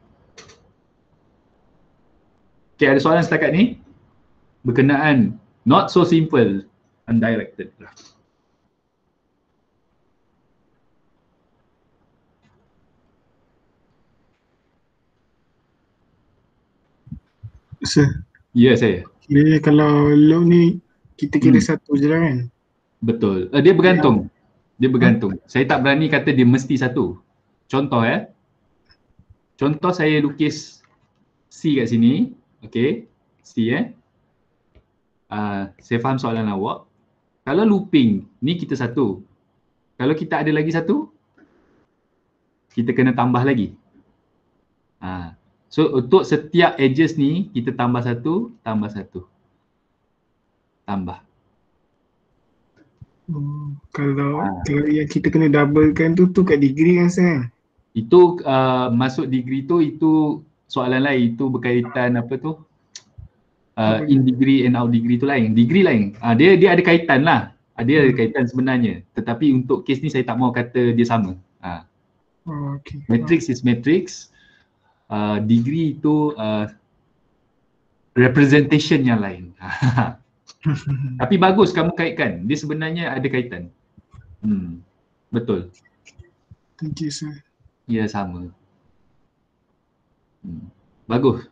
Okay, ada soalan setakat ni berkenaan not so simple undirected graph. Sir, Ya, saya. kira kalau log ni kita kira Hmm. satu je lah kan? Betul. Dia bergantung. Dia bergantung. Saya tak berani kata dia mesti satu. Contoh Contoh saya lukis C kat sini. Okay. C saya faham soalan awak. Kalau looping, ni kita satu. Kalau kita ada lagi satu, kita kena tambah lagi. So untuk setiap edges ni, kita tambah satu, tambah satu. Tambah. Kalau yang kita kena doublekan tu kat degree kan Sir? Itu masuk degree tu, itu soalan lain. Itu berkaitan apa tu? In degree and out degree tu lain. Degree lain. Dia ada kaitan lah. Dia ada kaitan sebenarnya. Tetapi untuk kes ni saya tak mau kata dia sama. Okay. Matrix is matrix. Degree itu representation yang lain. Tapi bagus kamu kaitkan. Dia sebenarnya ada kaitan. Betul. Thank you Sir. Ya, sama. Bagus.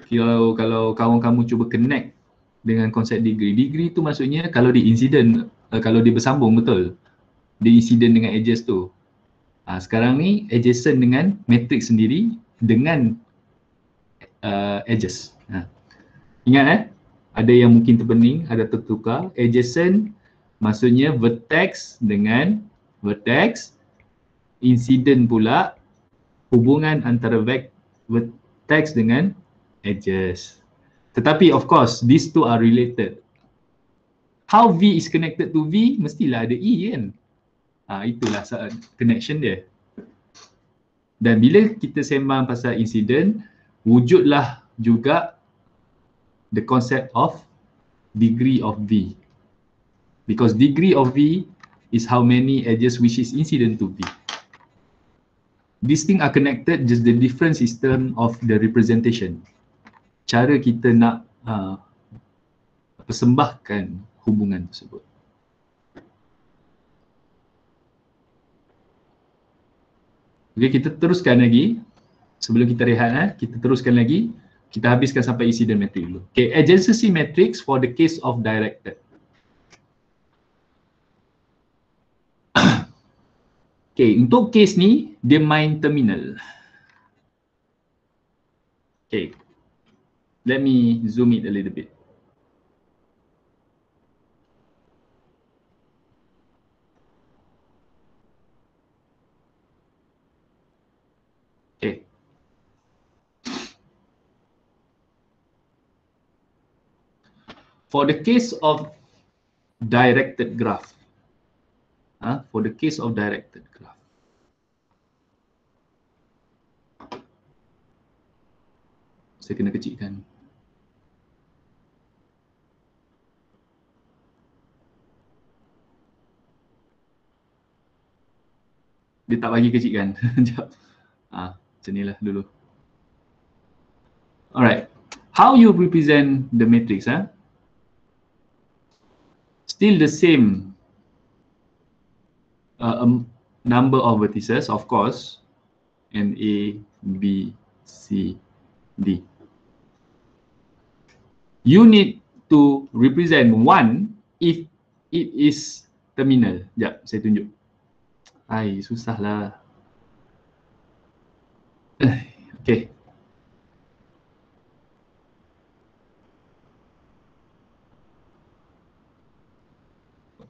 Kalau kawan kamu cuba connect dengan konsep degree. Degree tu maksudnya kalau dia incident, kalau dia bersambung, betul. Dia incident dengan edges tu. Sekarang ni adjacent dengan matrix sendiri dengan edges. Ingat ada yang mungkin terpening, ada tertukar. Adjacent maksudnya vertex dengan vertex, incident pula hubungan antara vertex dengan edges. Tetapi of course these two are related. How V is connected to V, mestilah ada E kan. Itulah connection dia. Dan bila kita sembang pasal incident, wujudlah juga the concept of degree of V. Because degree of V is how many edges which is incident to V. These things are connected, just the different system of the representation. Cara kita nak persembahkan hubungan tersebut. Okay, kita teruskan lagi. Sebelum kita rehat, kita teruskan lagi. Kita habiskan sampai incident matrix dulu. Okay, adjacency matrix for the case of directed. Okay, untuk case ni, dia main terminal. Okay, let me zoom it a little bit. Okay. For the case of directed graph, for the case of directed graph, saya kena kecilkan. Dia tak bagi kecilkan. Sekejap. Macam ni lah dulu. Alright. How you represent the matrix? Still the same number of vertices, of course, and A, B, C, D. You need to represent 1 if it is terminal. Sekejap, saya tunjuk. Ai, susah lah. Okay.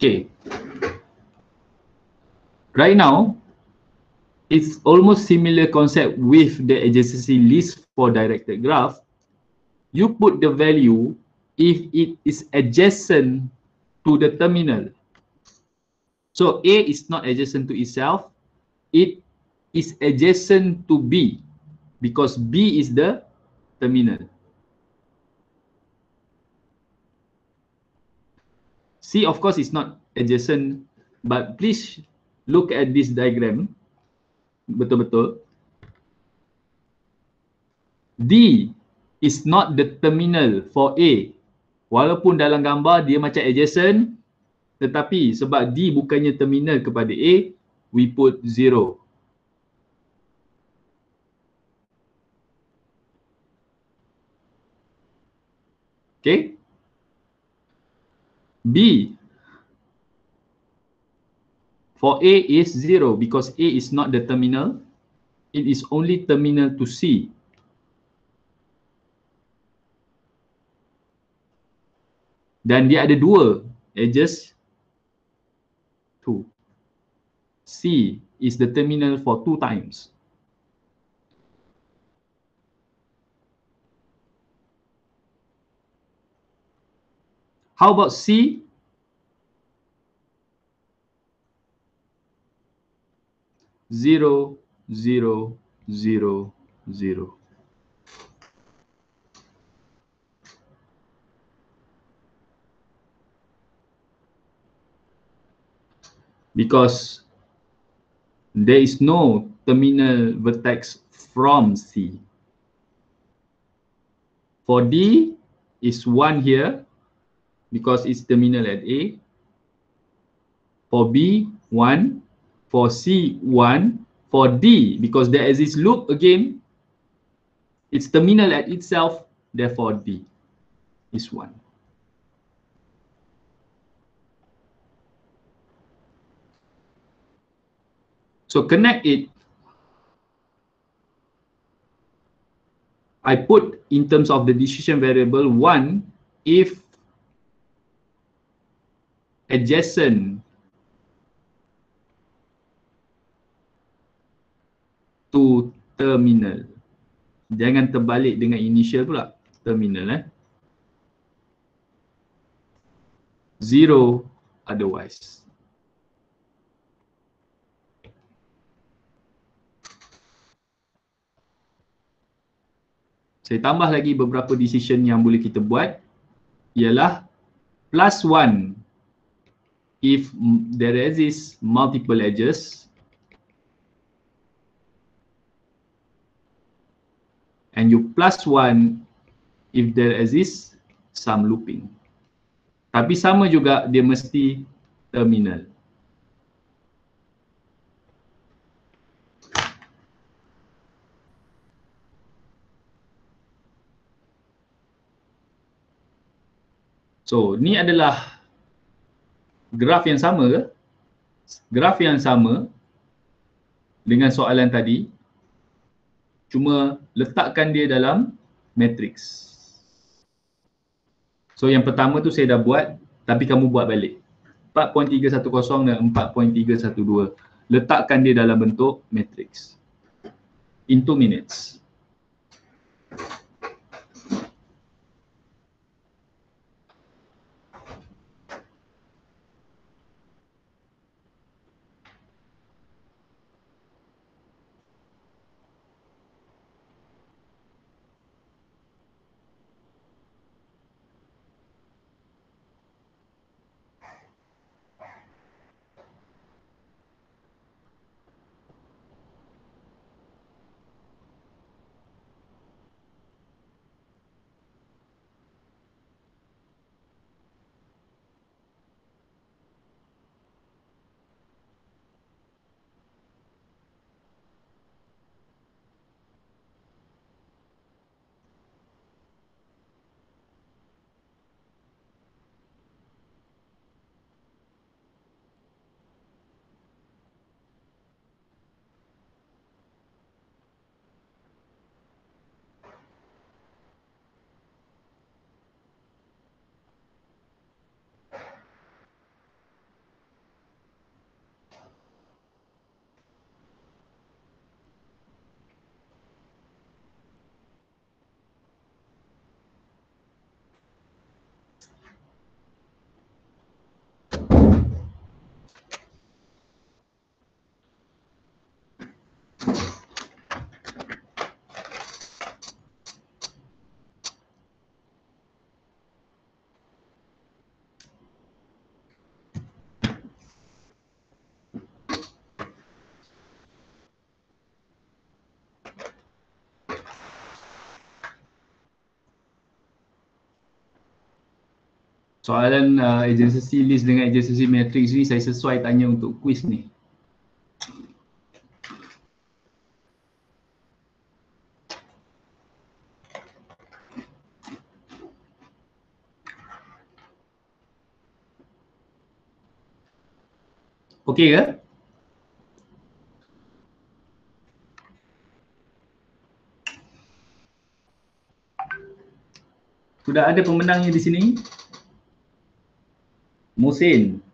Okay. Right now, it's almost similar concept with the adjacency list for directed graph. You put the value if it is adjacent to the terminal. So A is not adjacent to itself. It is adjacent to B because B is the terminal. C, of course, is not adjacent, but please look at this diagram. Betul-betul. D is not the terminal for A. Walaupun dalam gambar dia macam adjacent, tetapi sebab D bukannya terminal kepada A, we put 0. Okay. B for A is 0 because A is not the terminal. It is only terminal to C. Dan dia ada 2 edges, 2. C is the terminal for 2 times. How about C? Zero, zero, zero, zero. Because there is no terminal vertex from C. For D is 1 here because it's terminal at A. For B, 1. For C, 1. For D, because there exists loop again, it's terminal at itself, therefore D is 1. So connect it. I put in terms of the decision variable 1 if adjacent to terminal. Jangan terbalik dengan initial pula. Terminal 0 otherwise. Saya tambah lagi beberapa decision yang boleh kita buat. Ialah +1 if there exists multiple edges. And you +1 if there exists some looping. Tapi sama juga dia mesti terminal. So, ni adalah graf yang sama ke? Graf yang sama dengan soalan tadi. Cuma letakkan dia dalam matrix. So, yang pertama tu saya dah buat, tapi kamu buat balik. 4.310 dan 4.312. Letakkan dia dalam bentuk matrix. In 2 minutes. Soalan adjacency list dengan adjacency matrix ni saya sesuai tanya untuk quiz ni. Okey ke? Sudah ada pemenangnya di sini? Musin.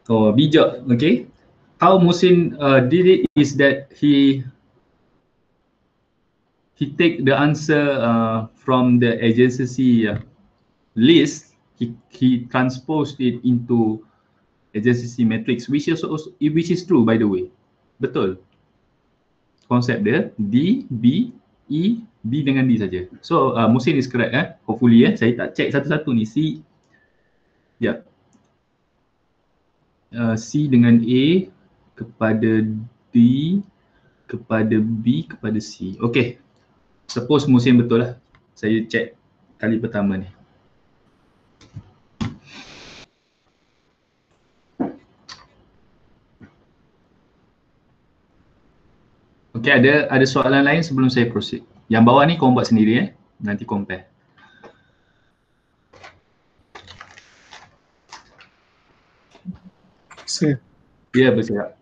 Oh, bijak. Okay. How Musin did it is that he take the answer from the adjacency list. He transposed it into adjacency matrix, which is true by the way. Betul. Konsep dia D, B, E, B dengan D saja. So Musin is correct hopefully saya tak check satu-satu ni. C. Ya. C dengan A kepada D kepada B kepada C. Okay. Suppose Musin betul lah. Saya check kali pertama ni. Okay, ada soalan lain sebelum saya proceed. Yang bawah ni korang buat sendiri nanti compare. Sir, Ya, bersiap.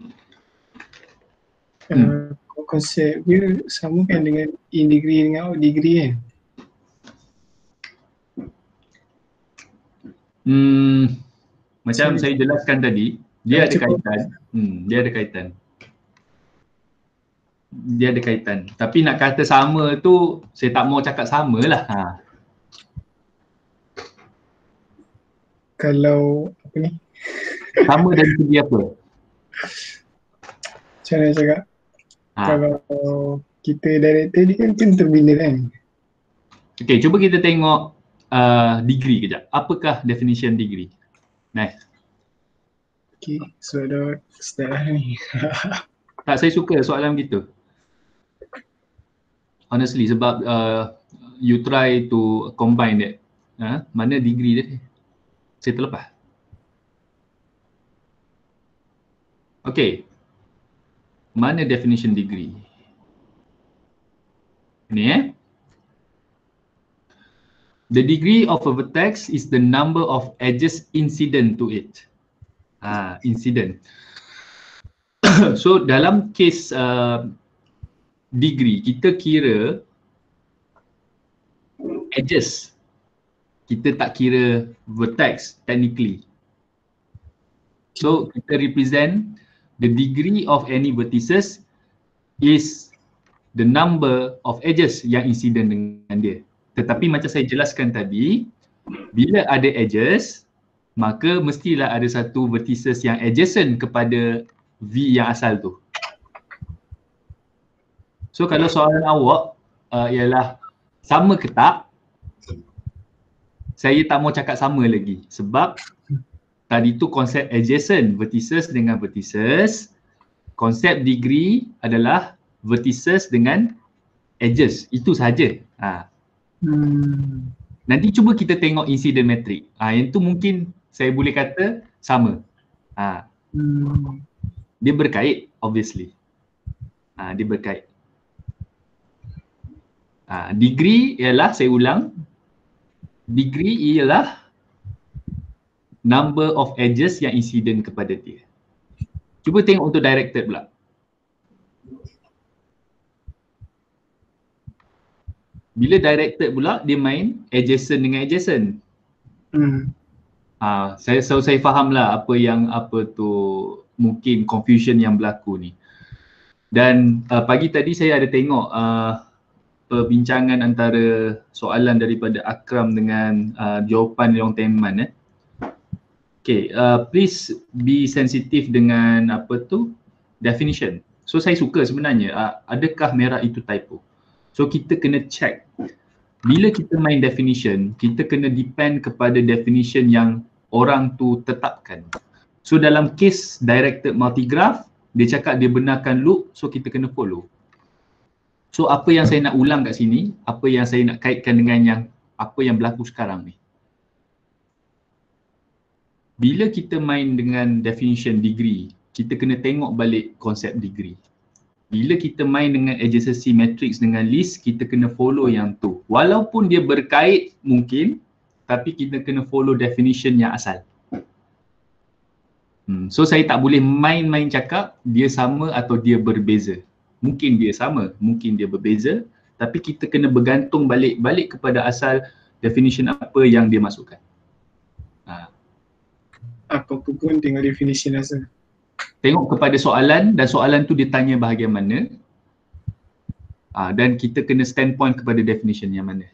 konsep dia sama kan dengan in degree dengan out degree kan? Macam saya jelaskan tadi, dia ada kaitan. Dia ada kaitan. Dia ada kaitan. Tapi nak kata sama tu, saya tak mau cakap sama lah. Kalau apa ni? Sama dari segi apa? Macam mana cakap? Kalau kita director ni kan tim terbina kan? Okay, cuba kita tengok degree kejap. Apakah definition degree? Nice. Okay, so dah start lah ni. Tak, saya suka soalan gitu. Honestly, sebab you try to combine that. Mana degree dia? Saya terlepas. Okay. Mana definition degree? Ini The degree of a vertex is the number of edges incident to it. Incident. So dalam case degree, kita kira edges. Kita tak kira vertex technically. So kita represent the degree of any vertices is the number of edges yang incident dengan dia. Tetapi macam saya jelaskan tadi, bila ada edges, maka mestilah ada satu vertices yang adjacent kepada V yang asal tu. So kalau soalan awak ialah sama ke tak, saya tak mau cakap sama lagi. Sebab tadi tu konsep adjacent, vertices dengan vertices. Konsep degree adalah vertices dengan edges. Itu saja. Nanti cuba kita tengok incident matrix. Yang tu mungkin saya boleh kata sama. Dia berkait obviously. Dia berkait. Degree ialah, saya ulang, degree ialah number of edges yang incident kepada dia. Cuba tengok untuk directed pula. Bila directed pula, dia main adjacent dengan adjacent. Saya faham lah apa tu mungkin confusion yang berlaku ni. Dan pagi tadi saya ada tengok perbincangan antara soalan daripada Akram dengan jawapan Leong Teman. Okay, please be sensitive dengan definition. So saya suka sebenarnya, adakah merah itu typo? So kita kena check bila kita main definition, kita kena depend kepada definition yang orang tu tetapkan. So dalam case directed multigraph, dia cakap dia benarkan loop, so kita kena follow. So apa yang saya nak ulang kat sini, apa yang saya nak kaitkan dengan yang apa yang berlaku sekarang ni. Bila kita main dengan definition degree, kita kena tengok balik konsep degree. Bila kita main dengan adjacency matrix dengan list, kita kena follow yang tu. Walaupun dia berkait mungkin, tapi kita kena follow definition yang asal. So saya tak boleh main-main cakap dia sama atau dia berbeza. Mungkin dia sama, mungkin dia berbeza, tapi kita kena bergantung balik kepada asal definition apa yang dia masukkan. Apa-apa pun tengok definition asal. Tengok kepada soalan dan soalan tu dia tanya bahagian mana, dan kita kena standpoint kepada definition yang mana.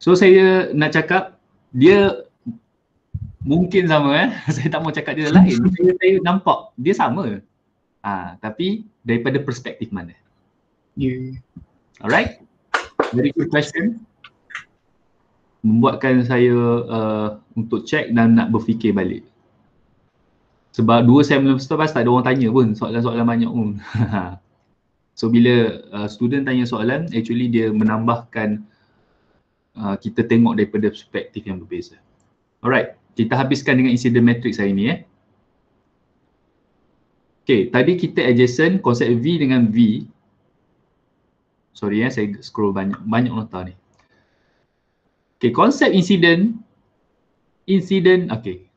So saya nak cakap dia mungkin sama saya tak mau cakap dia lain. Saya nampak dia sama. Tapi daripada perspektif mana? Alright. Very good question. Membuatkan saya untuk check dan nak berfikir balik. Sebab 2 sem lepas tak ada orang tanya pun soalan-soalan banyak pun. So bila student tanya soalan, actually dia menambahkan kita tengok daripada perspektif yang berbeza. Alright, kita habiskan dengan incident matrix hari ni Okay, tadi kita adjacent konsep V dengan V. Sorry saya scroll banyak nota ni. Okay, konsep incident, okay.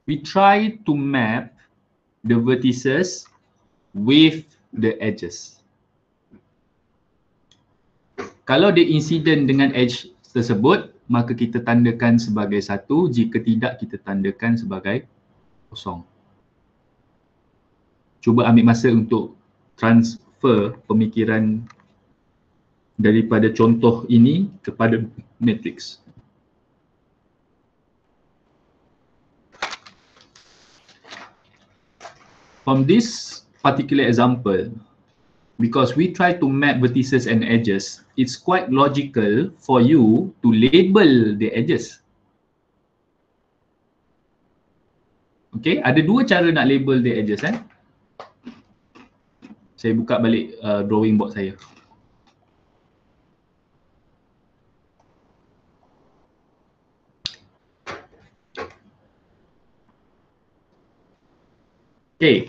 We try to map the vertices with the edges. Kalau dia incident dengan edge tersebut, maka kita tandakan sebagai 1, jika tidak kita tandakan sebagai kosong. Cuba ambil masa untuk transfer pemikiran daripada contoh ini kepada matrix. From this particular example, because we try to map vertices and edges, it's quite logical for you to label the edges. Okay, ada 2 cara nak label the edges Saya buka balik drawing board saya. Okay.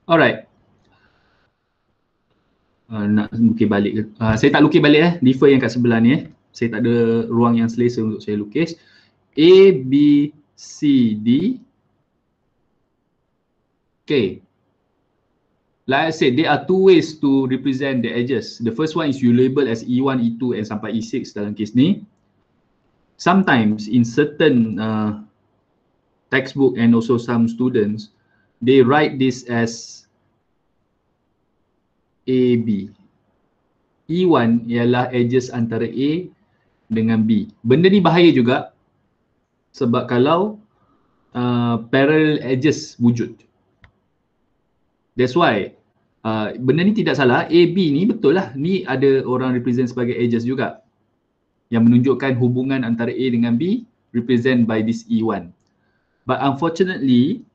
Alright. Nak lukis balik ke? Saya tak lukis balik defer yang kat sebelah ni Saya tak ada ruang yang selesa untuk saya lukis. A, B, C, D. Okay. Like I said, there are 2 ways to represent the edges. The first one is you label as E1, E2 and sampai E6 dalam kes ni. Sometimes in certain textbook and also some students, they write this as A, B. E1 ialah edges antara A dengan B. Benda ni bahaya juga sebab kalau parallel edges wujud. That's why benda ni tidak salah. A, B ni betul lah. Ni ada orang represent sebagai edges juga yang menunjukkan hubungan antara A dengan B represent by this E1. But unfortunately,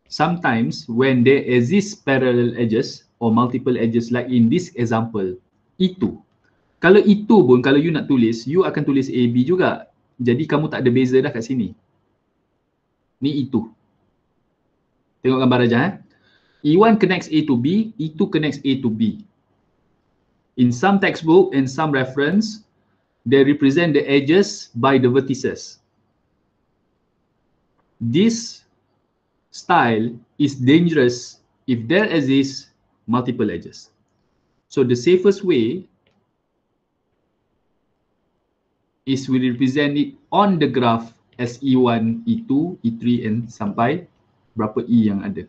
sometimes when there exist parallel edges or multiple edges like in this example, E2. Kalau E2 pun kalau you nak tulis, you akan tulis AB juga. Jadi kamu tak ada beza dah kat sini. Ni E2. Tengok gambar aja E1 connects A to B, E2 connects A to B. In some textbook and some reference, they represent the edges by the vertices. This style is dangerous if there exists multiple edges. So the safest way is we represent it on the graph as E1, E2, E3 and sampai berapa E yang ada.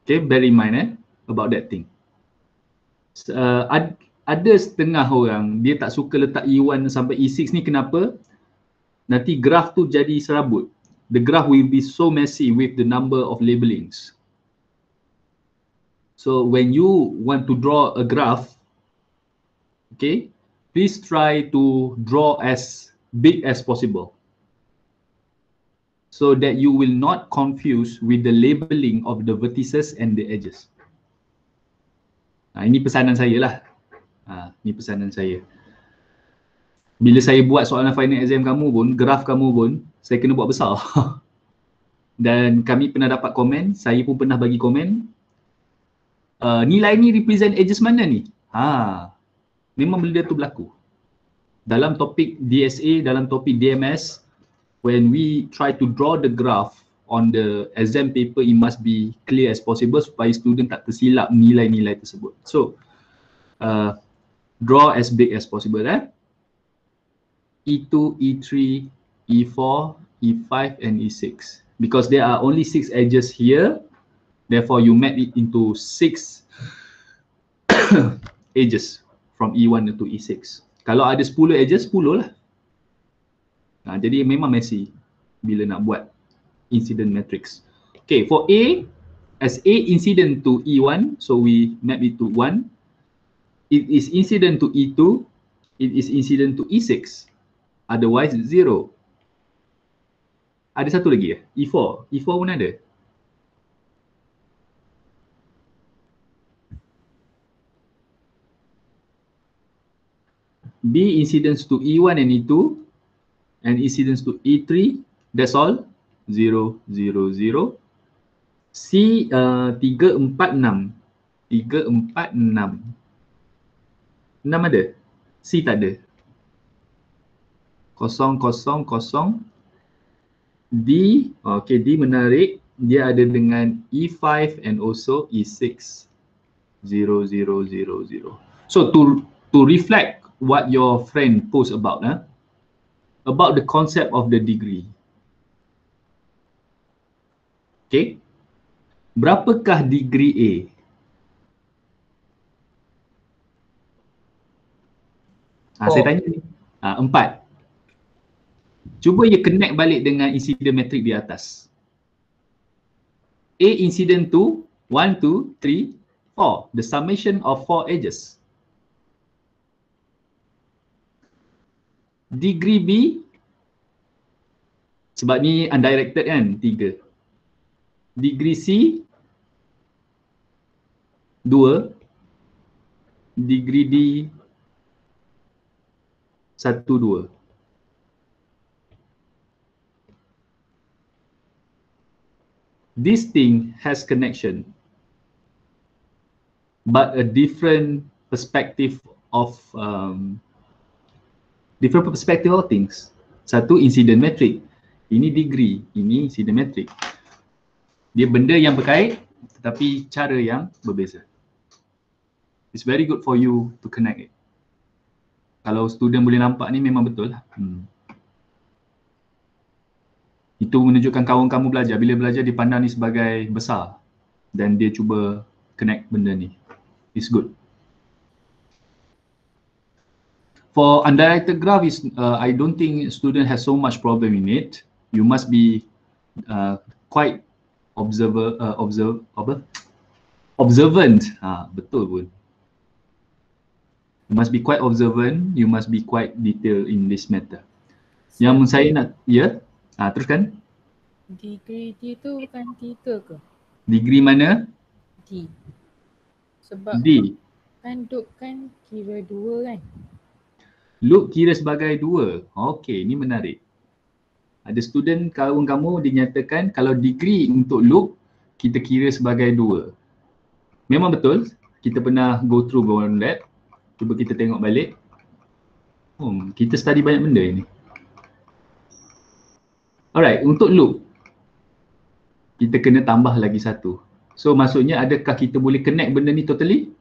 Okay, bear in mind about that thing. ada setengah orang dia tak suka letak E1 sampai E6 ni, kenapa? Nanti graf tu jadi serabut. The graph will be so messy with the number of labelings. So when you want to draw a graph, okay, please try to draw as big as possible, so that you will not confuse with the labeling of the vertices and the edges. Ini pesanan saya lah. Ini pesanan saya. Bila saya buat soalan final exam kamu pun, graf kamu pun, saya kena buat besar. Dan kami pernah dapat komen, saya pun pernah bagi komen, nilai ni represent edges mana ni? Memang benda tu berlaku. Dalam topik DSA, dalam topik DMS, when we try to draw the graph on the exam paper, it must be clear as possible supaya student tak tersilap nilai-nilai tersebut. So, draw as big as possible. E2, E3, E4, E5 and E6. Because there are only 6 edges here, therefore you map it into 6 edges from E1 to E6. Kalau ada 10 edges, 10 lah. Jadi memang messy bila nak buat incident matrix. Okay, for A, as A incident to E1, so we map it to 1. It is incident to E2, it is incident to E6. Otherwise, 0. Ada satu lagi E4. E4 pun ada. B incidence to E1 and E2 and incidence to E3. That's all. 0, 0, 0. C 3, 4, 6. 3, 4, 6. 6 ada? C tak ada. 0, 0, 0. D, okay, D menarik. Dia ada dengan E5 and also E6. 0, 0, 0, 0. So to reflect what your friend post about the concept of the degree. Okay. Berapakah degree A? Saya tanya ni. 4. Cuba you connect balik dengan incident matrix di atas. A incident to 1, 2, 3, 4. The summation of 4 edges. Degree B, sebab ni undirected kan, 3. Degree C, 2. Degree D, 1, 2. This thing has connection, but a different perspective of things. Satu incident matrix, ini degree, ini incident matrix. Dia benda yang berkait tetapi cara yang berbeza. It's very good for you to connect it. Kalau student boleh nampak ni memang betul lah. Itu menunjukkan kawan kamu belajar. Bila belajar dia pandang ni sebagai besar dan dia cuba connect benda ni. It's good. For undirected graph, I don't think student has so much problem in it. You must be quite observant. Betul pun. You must be quite observant. You must be quite detailed in this matter. Yang saya nak, teruskan. Degree D tu bukan 3 ke? Degree mana? D. Sebab D. kan duk kan kira 2 kan? Loop kira sebagai 2. Okey, ni menarik. Ada student kawan kamu dinyatakan kalau degree untuk loop kita kira sebagai 2. Memang betul. Kita pernah go through on that. Cuba kita tengok balik. Kita study banyak benda ini. Alright, untuk loop kita kena tambah lagi 1. So maksudnya adakah kita boleh connect benda ni totally?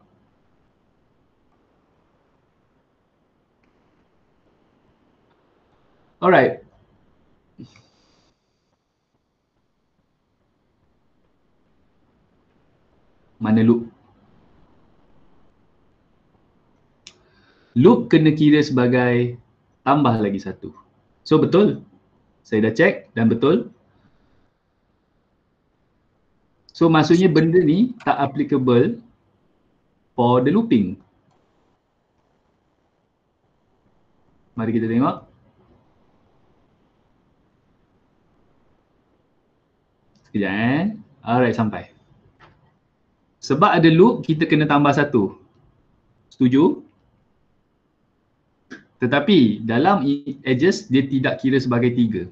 Alright. Mana loop? loop kena kira sebagai tambah lagi satu. So betul. Saya dah check dan betul. So maksudnya benda ni tak applicable for the looping. Mari kita tengok. Sekejap Alright, sampai. Sebab ada loop, kita kena tambah satu. Setuju? Tetapi dalam edges, dia tidak kira sebagai 3.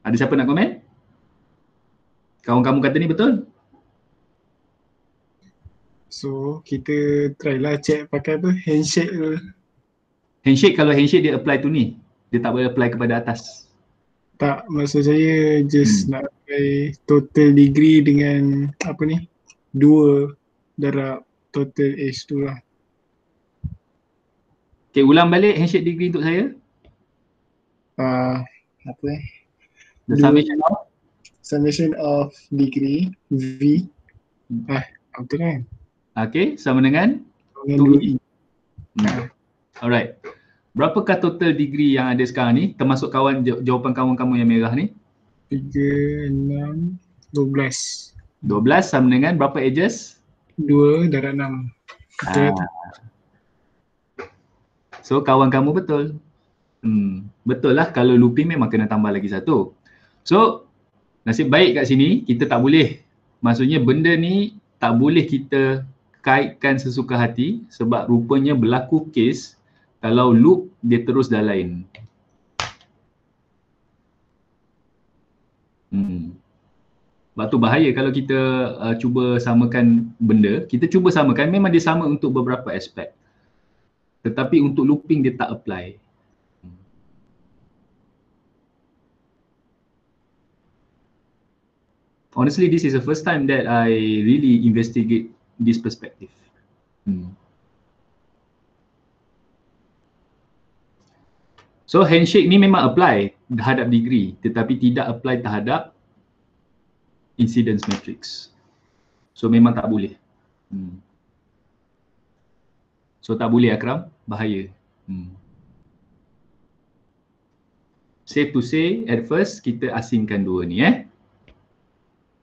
Ada siapa nak komen? Kawan kamu kata ni betul? So kita try lah check pakai apa, handshake tu. Handshake, kalau handshake dia apply tu ni. Dia tak boleh apply kepada atas. Tak, maksud saya just nak apply total degree dengan apa ni, 2 darab total age tu lah. Okay, ulang balik handshake degree untuk saya. Apa The Dua. summation of summation of degree V. Betul kan? okay, sama dengan Dengan 2E. 2E. Alright. Berapakah total degree yang ada sekarang ni? Termasuk jawapan kawan kamu yang merah ni? 3, 6, 12. 12 sama dengan berapa edges? 2 darab 6. Betul. So kawan kamu betul. Betul lah, kalau looping memang kena tambah lagi satu. So nasib baik kat sini kita tak boleh, maksudnya benda ni tak boleh kita kaitkan sesuka hati sebab rupanya berlaku kes kalau loop dia terus dah lain. Sebab tu bahaya kalau kita cuba samakan benda. Kita cuba samakan, memang dia sama untuk beberapa aspek. Tetapi untuk looping dia tak apply. Honestly, this is the first time that I really investigate this perspective. So handshake ni memang apply terhadap degree tetapi tidak apply terhadap incidence matrix. So memang tak boleh. So tak boleh Akram, bahaya. Safe to say at first kita asingkan dua ni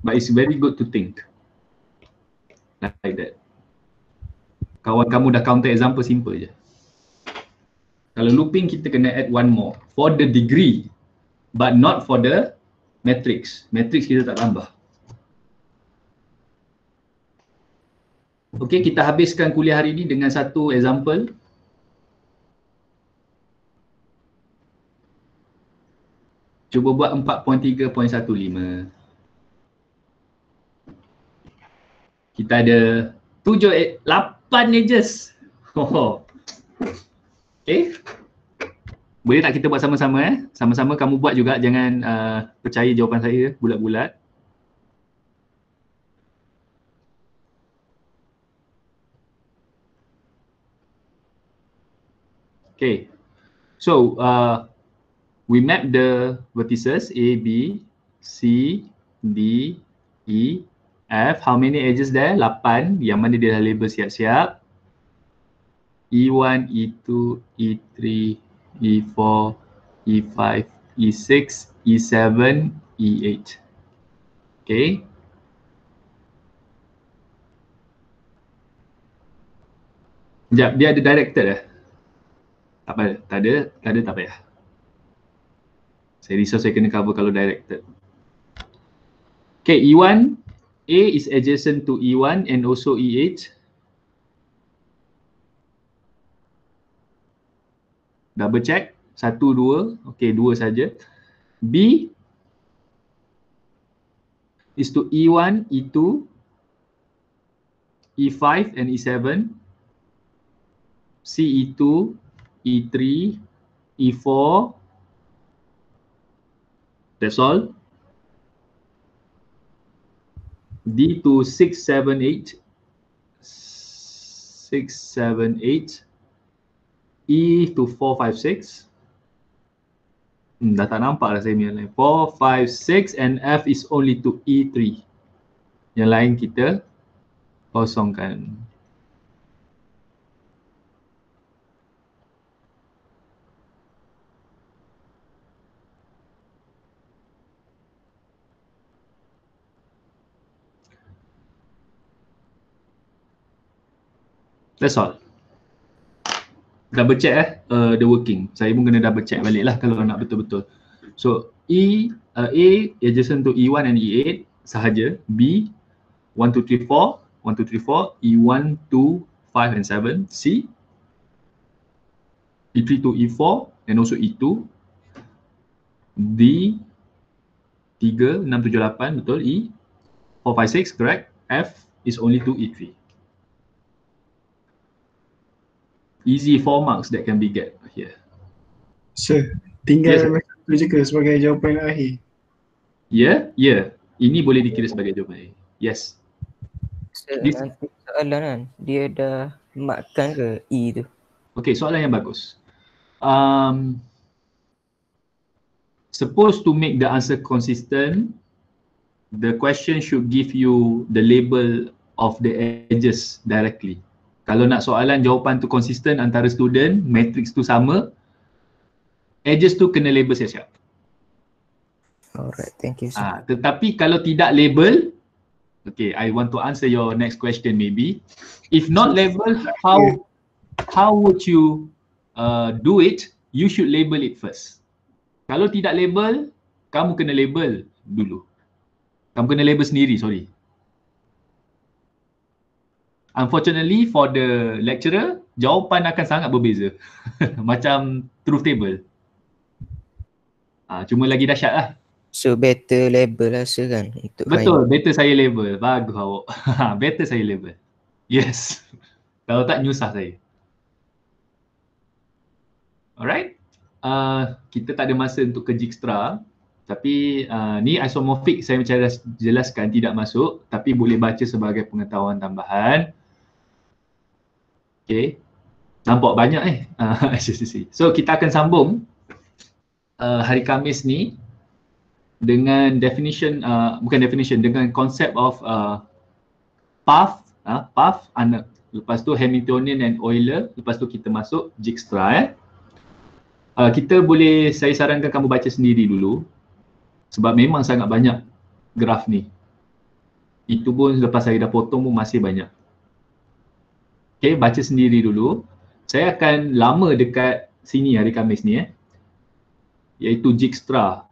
But it's very good to think like that. Kawan kamu dah counter example simple je. Kalau looping kita kena add one more for the degree but not for the matrix. Matrix kita tak tambah. Okay, kita habiskan kuliah hari ni dengan satu example. Cuba buat 4.3.15. Kita ada 8 edges. Okay. Boleh tak kita buat sama-sama Sama-sama kamu buat juga, jangan percaya jawapan saya bulat-bulat. Okay. So, we map the vertices A, B, C, D, E, F. How many edges there? 8. Yang mana dia dah label siap-siap. E1, E2, E3, E4, E5, E6, E7, E8. Okay. Sekejap, dia ada directed Tak apa, tak ada tak payah. Saya risau saya kena cover kalau directed. Okay, E1, A is adjacent to E1 and also E8. Double check. 1, 2. Okay, 2 saja. B is to E1, E2, E5 and E7. C, E2, E3, E4. That's all. D to 6, 7, 8. 6, 7, 8. E to 4, 5, 6. Dah tak nampak dah saya punya line. 4, 5, 6 and F is only to E3. Yang lain kita kosongkan. That's all. Double check the working. Saya pun kena double check balik lah kalau nak betul-betul. So A adjacent to E1 and E8 sahaja. B 1, 2, 3, 4, 1, 2, 3, 4, E1, 2, 5 and 7. C E3 to E4 and also E2. D 3, 6, 7, 8 betul. E 4, 5, 6 correct. F is only to E3. Easy 4 marks that can be get here. Sir, tinggal Yes, sir. macam tu je ke sebagai jawapan akhir? Ya. Ini boleh dikira sebagai jawapan A. Yes. This- Nanti soalan kan, dia dah markkan ke E tu? Okay, soalan yang bagus. Supposed to make the answer consistent, the question should give you the label of the edges directly. Kalau nak soalan jawapan tu konsisten antara student, matrix tu sama, edges tu kena label siap-siap. Alright, thank you sir. Tetapi kalau tidak label, okay, I want to answer your next question maybe. If not label, how would you do it? You should label it first. Kalau tidak label, kamu kena label dulu. Kamu kena label sendiri, sorry. Unfortunately for the lecturer, jawapan akan sangat berbeza. Macam truth table. Cuma lagi dahsyat lah. So better label lah sir kan untuk Betul, better saya label. Bagus awak. Better saya label. Yes. Kalau tak nyusah saya. Alright. Kita tak ada masa untuk kerja ekstra. Tapi ni isomorphic saya macam jelaskan tidak masuk. Tapi boleh baca sebagai pengetahuan tambahan. Okay. Nampak banyak So kita akan sambung hari Khamis ni dengan definition, dengan konsep of path, lepas tu Hamiltonian and Euler, lepas tu kita masuk Dijkstra. Saya sarankan kamu baca sendiri dulu sebab memang sangat banyak graf ni. Itu pun lepas saya dah potong pun masih banyak. Okay, baca sendiri dulu. Saya akan lama dekat sini hari Khamis ni iaitu Dijkstra.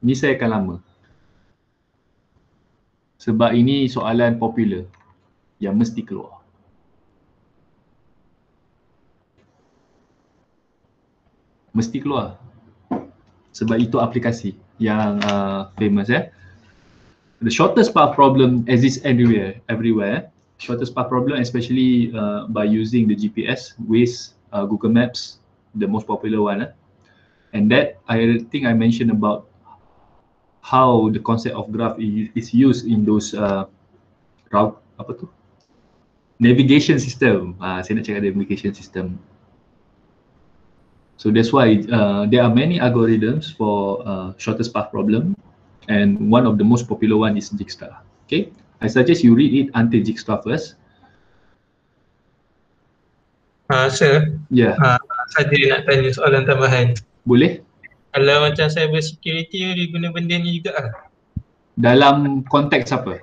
Ni saya akan lama. Sebab ini soalan popular yang mesti keluar. Mesti keluar. Sebab itu aplikasi yang famous The shortest path problem exists everywhere. Shortest path problem especially by using the GPS, Waze, Google Maps, the most popular one. And that I think I mentioned about how the concept of graph is used in those navigation system. Saya nak cakap navigation system. So that's why there are many algorithms for shortest path problem, and one of the most popular one is Dijkstra. Okay, I suggest you read it until Dijkstra first. Sir, Yeah, saya nak tanya soalan tambahan. boleh. Kalau macam cyber security dia guna benda ni juga lah. Dalam konteks apa?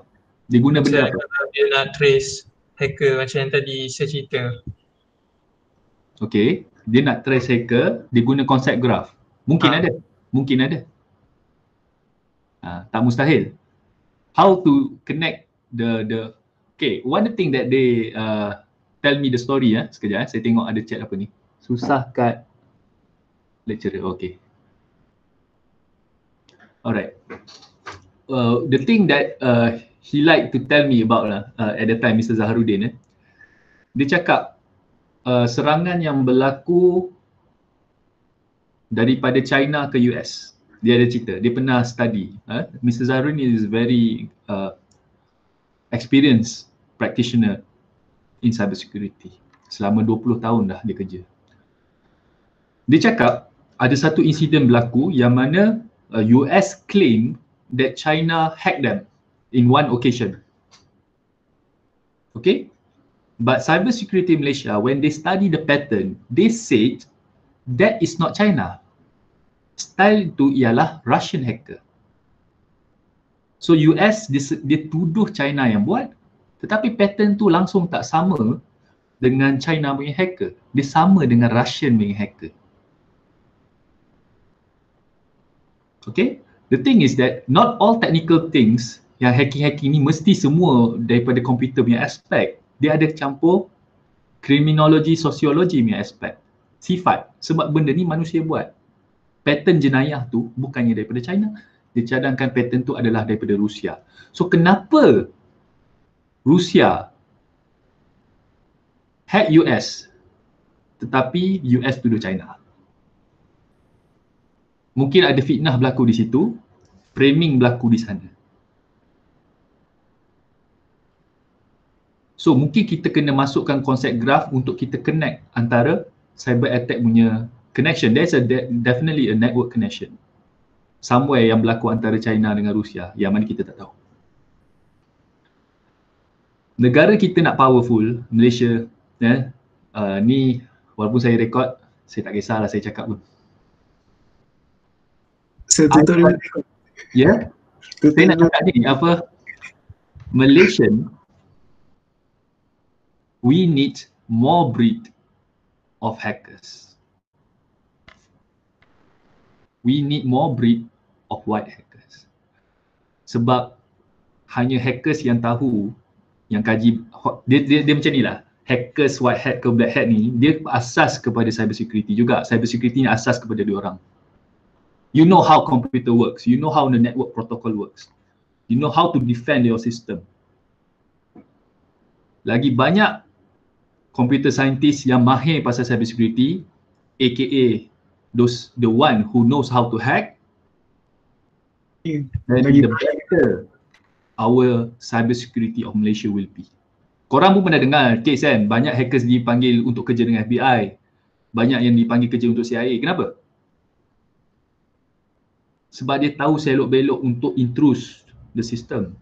Diguna benda apa? Kalau dia nak trace hacker macam yang tadi saya cerita. Okay, dia nak trace hacker, dia guna konsep graph. Mungkin ada. Tak mustahil. How to connect the okay, one thing that they tell me the story sekejap saya tengok ada chat apa ni. Susah kat lecturer. Okay. Alright. The thing that he like to tell me about at the time, Mr. Zaharuddin, dia cakap serangan yang berlaku daripada China ke US. Dia ada cerita, dia pernah study. Mr. Zaharuddin is very experienced practitioner in cyber security. Selama 20 tahun dah dia kerja. Dia cakap ada satu insiden berlaku yang mana US claim that China hacked them in one occasion. Okay? But Cyber Security Malaysia, when they study the pattern, they said that is not China. Style itu ialah Russian hacker. So US dia tuduh China yang buat, Tetapi pattern tu langsung tak sama dengan China punya hacker. Dia sama dengan Russian punya hacker. Okay? The thing is that not all technical things yang hacking-hacking ni mesti semua daripada komputer punya aspek. Dia ada campur kriminologi, sosiologi punya aspek. Sifat. Sebab benda ni manusia buat. Pattern jenayah tu bukannya daripada China. Dia cadangkan pattern tu adalah daripada Rusia. So kenapa Rusia hack US tetapi US tuduh China? Mungkin ada fitnah berlaku di situ, framing berlaku di sana. So mungkin kita kena masukkan konsep graph untuk kita connect antara cyber attack punya connection. There's definitely a network connection somewhere yang berlaku antara China dengan Rusia yang mana kita tak tahu. Negara kita nak powerful, Malaysia, ni walaupun saya rekod, saya tak kisahlah saya cakap pun. Saya tutup dulu. Ya, saya nak cakap ni apa, Malaysian, we need more breed of hackers. We need more breed of white hackers. Sebab hanya hackers yang tahu, yang kaji, dia macam ni lah. Hackers, white hat ke black hat ni, dia asas kepada cyber security juga. Cyber security ni asas kepada dia orang. You know how computer works. You know how the network protocol works. You know how to defend your system. Lagi banyak computer scientist yang mahir pasal cyber security, aka the one who knows how to hack, then the better our cyber security of Malaysia will be. Korang pun pernah dengar kes kan, banyak hackers dipanggil untuk kerja dengan FBI, banyak yang dipanggil kerja untuk CIA. Kenapa? Sebab dia tahu selok-belok untuk intrude the system.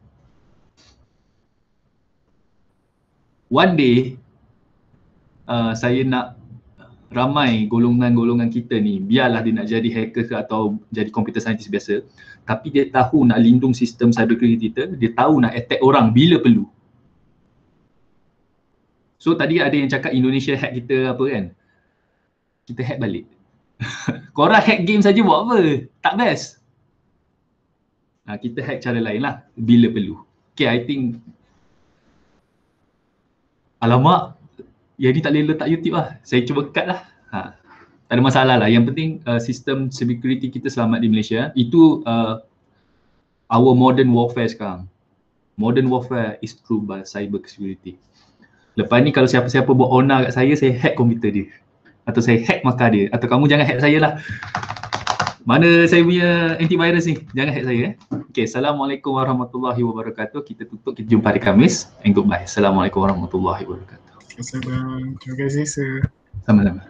One day, saya nak ramai golongan-golongan kita ni, biarlah dia nak jadi hacker ke atau jadi computer scientist biasa, tapi dia tahu nak lindung sistem cyber security kita, dia tahu nak attack orang bila perlu. So tadi ada yang cakap Indonesia hack kita apa kan? Kita hack balik. Korang hack game saja buat apa? Tak best. Kita hack cara lain lah bila perlu. Okay, I think alamak, yang ni tak boleh letak YouTube lah. Saya cuba cut lah. Tak ada masalah lah. Yang penting sistem security kita selamat di Malaysia. Itu our modern warfare sekarang. Modern warfare is proved by cyber security. Lepas ni kalau siapa-siapa buat onar kat saya hack komputer dia. Atau saya hack markah dia. Atau kamu jangan hack saya lah. Mana saya punya antivirus ni? Jangan hack saya. Okay, Assalamualaikum warahmatullahi wabarakatuh. Kita tutup, kita jumpa hari Khamis. And goodbye. Assalamualaikum warahmatullahi wabarakatuh. Terima kasih sir. Sama-sama.